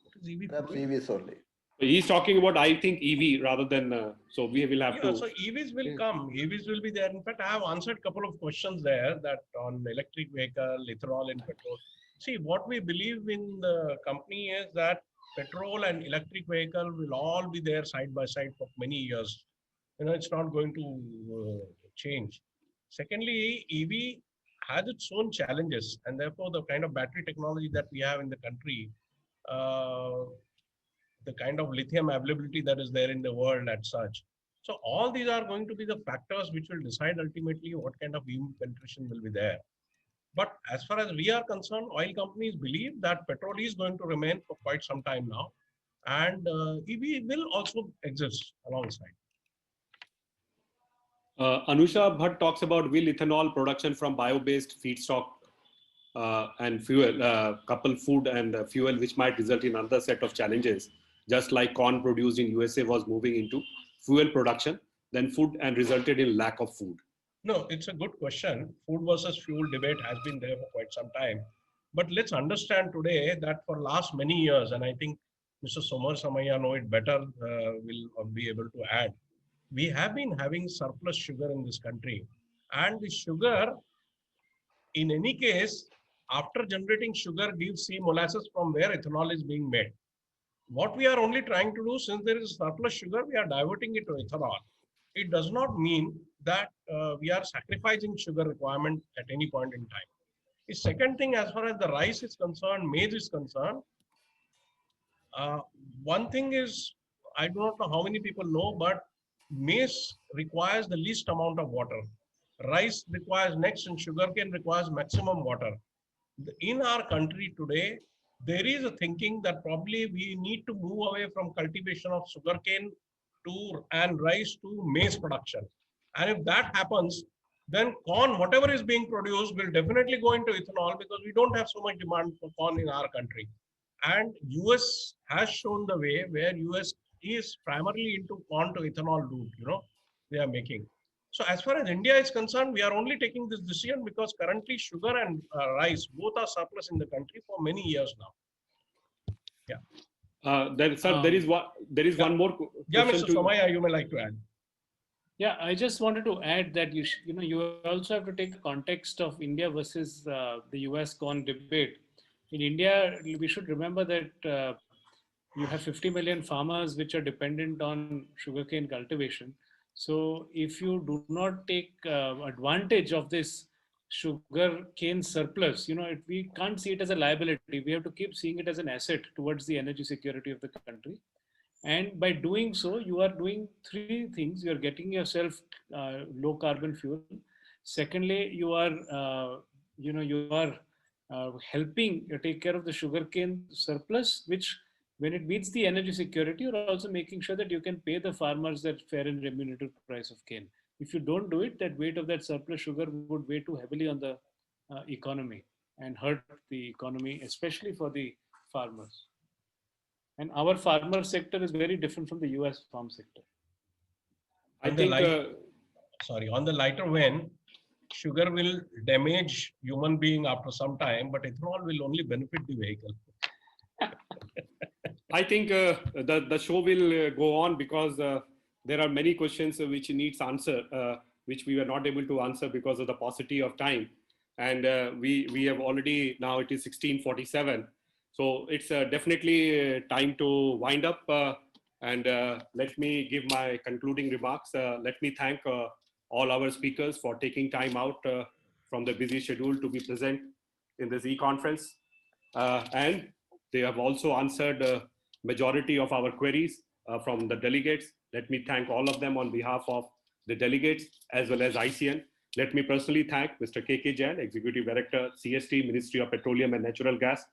What is EV Perhaps fluid? EVs only. He's talking about, I think, EV rather than, so we will have to. So EVs will come. EVs will be there. In fact, I have answered a couple of questions there that on electric vehicle, ethanol and petrol. See, what we believe in the company is that petrol and electric vehicle will all be there side by side for many years. It's not going to change. Secondly, EV has its own challenges, and therefore the kind of battery technology that we have in the country, the kind of lithium availability that is there in the world as such. So all these are going to be the factors which will decide ultimately what kind of EV penetration will be there. But as far as we are concerned, oil companies believe that petrol is going to remain for quite some time now, and EV will also exist alongside. Anusha Bhatt talks about, will ethanol production from bio-based feedstock and fuel, couple food and fuel, which might result in another set of challenges, just like corn produced in USA was moving into fuel production, then food, and resulted in lack of food. No, it's a good question. Food versus fuel debate has been there for quite some time. But let's understand today that for last many years, and I think Mr. Somar Samaya know it better, will be able to add, we have been having surplus sugar in this country. And the sugar, in any case, after generating sugar gives C molasses from where ethanol is being made. What we are only trying to do, since there is surplus sugar, we are diverting it to ethanol. It does not mean that we are sacrificing sugar requirement at any point in time. The second thing, as far as the rice is concerned, maize is concerned, uh, one thing is, I do not know how many people know, but maize requires the least amount of water. Rice requires next, and sugarcane requires maximum water. In our country today, there is a thinking that probably we need to move away from cultivation of sugarcane to and rice to maize production. And if that happens, then corn, whatever is being produced, will definitely go into ethanol because we don't have so much demand for corn in our country. And US has shown the way where US is primarily into corn to ethanol route, they are making. So as far as India is concerned, we are only taking this decision because currently sugar and rice both are surplus in the country for many years now. Yeah. Sir, there is one more Yeah, question Mr. to Somaya, you may like to add. Yeah, I just wanted to add that you also have to take the context of India versus the US corn debate. In India, we should remember that you have 50 million farmers which are dependent on sugarcane cultivation. So if you do not take advantage of this sugar cane surplus, we can't see it as a liability. We have to keep seeing it as an asset towards the energy security of the country. And by doing so, you are doing three things. You are getting yourself low carbon fuel. Secondly, you are helping take care of the sugarcane surplus, which when it meets the energy security, you're also making sure that you can pay the farmers that fair and remunerative price of cane. If you don't do it, that weight of that surplus sugar would weigh too heavily on the economy and hurt the economy, especially for the farmers. And our farmer sector is very different from the US farm sector. I think on the lighter vein, sugar will damage human being after some time, but ethanol will only benefit the vehicle. I think the show will go on because there are many questions which needs answer, which we were not able to answer because of the paucity of time. And we have already, now it is 16:47. So it's definitely time to wind up. And let me give my concluding remarks. Let me thank all our speakers for taking time out from the busy schedule to be present in this e-conference. And they have also answered majority of our queries from the delegates. Let me thank all of them on behalf of the delegates as well as ICN. Let me personally thank Mr. K.K. Jain, Executive Director, CST, Ministry of Petroleum and Natural Gas,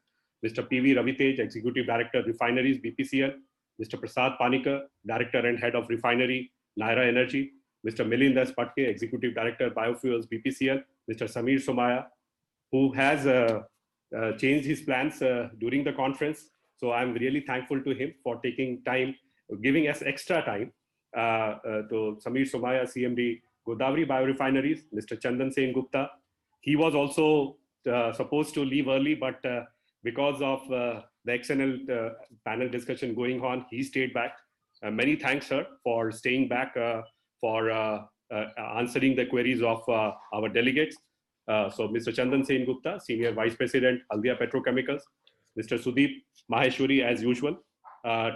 Mr. P.V. Ravitej, Executive Director, Refineries, BPCL, Mr. Prasad Panikar, Director and Head of Refinery, Naira Energy, Mr. Milind S. Patke, Executive Director, Biofuels, BPCL, Mr. Samir Somaya, who has changed his plans during the conference. So I'm really thankful to him for taking time, giving us extra time to Samir Somaya, CMD, Godavari Biorefineries, Mr. Chandan Sen Gupta. He was also supposed to leave early, but because of the XNL panel discussion going on, he stayed back. Many thanks, sir, for staying back for answering the queries of our delegates. So Mr. Chandan Sen Gupta, Senior Vice President, Haldia Petrochemicals, Mr. Sudeep Maheshwari, as usual,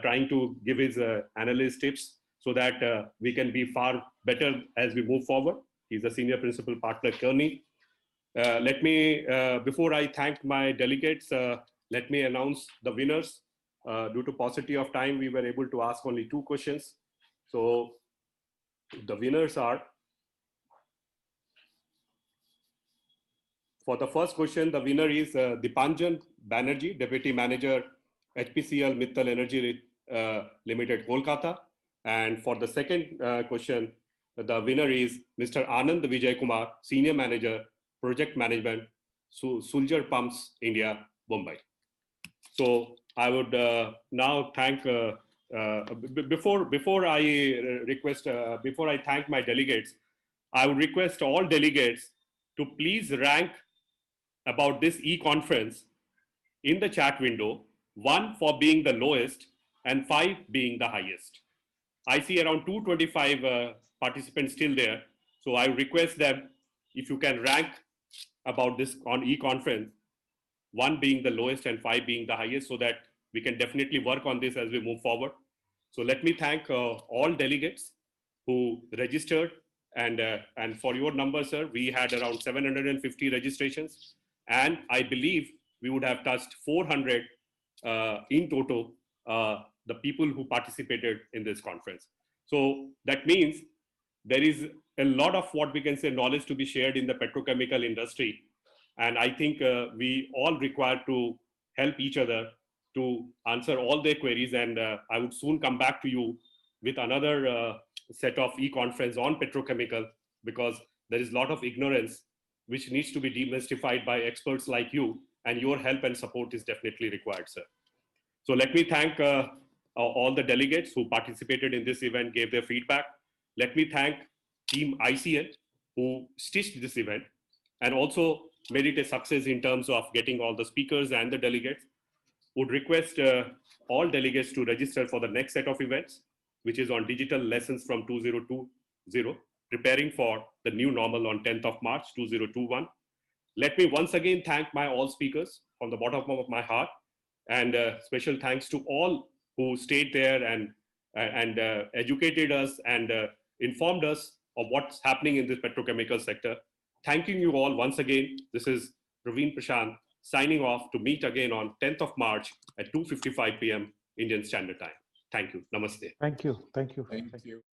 trying to give his analyst tips so that we can be far better as we move forward. He's a Senior Principal Partner, Kearney. Let me, before I thank my delegates, let me announce the winners. Due to paucity of time, we were able to ask only 2 questions. So the winners are, for the first question, the winner is Dipanjan Banerjee, Deputy Manager, HPCL Mittal Energy Limited, Kolkata. And for the second question, the winner is Mr. Anand Vijay Kumar, Senior Manager, Project Management, Suljar Pumps, India, Mumbai. So I would now thank, before I thank my delegates, I would request all delegates to please rank about this e-conference in the chat window, 1 for being the lowest and 5 being the highest. I see around 225 participants still there. So I request them, if you can rank about this on e-conference 1 being the lowest and 5 being the highest, so that we can definitely work on this as we move forward. So let me thank all delegates who registered, and for your number, sir, we had around 750 registrations, and I believe we would have touched 400 in total, the people who participated in this conference. So that means there is a lot of what we can say knowledge to be shared in the petrochemical industry. And I think we all require to help each other to answer all their queries. And I would soon come back to you with another set of e-conference on petrochemical, because there is a lot of ignorance which needs to be demystified by experts like you, and your help and support is definitely required, sir. So let me thank all the delegates who participated in this event, gave their feedback. Let me thank Team ICL who stitched this event and also made it a success in terms of getting all the speakers and the delegates. Would request all delegates to register for the next set of events, which is on digital lessons from 2020, preparing for the new normal on 10th of March 2021. Let me once again thank my all speakers from the bottom of my heart, and special thanks to all who stayed there and educated us and informed us of what's happening in this petrochemical sector. Thanking you all once again. This is Praveen Prashant signing off, to meet again on 10th of March at 2:55 p.m. Indian Standard Time. Thank you. Namaste. Thank you. Thank you. Thank you.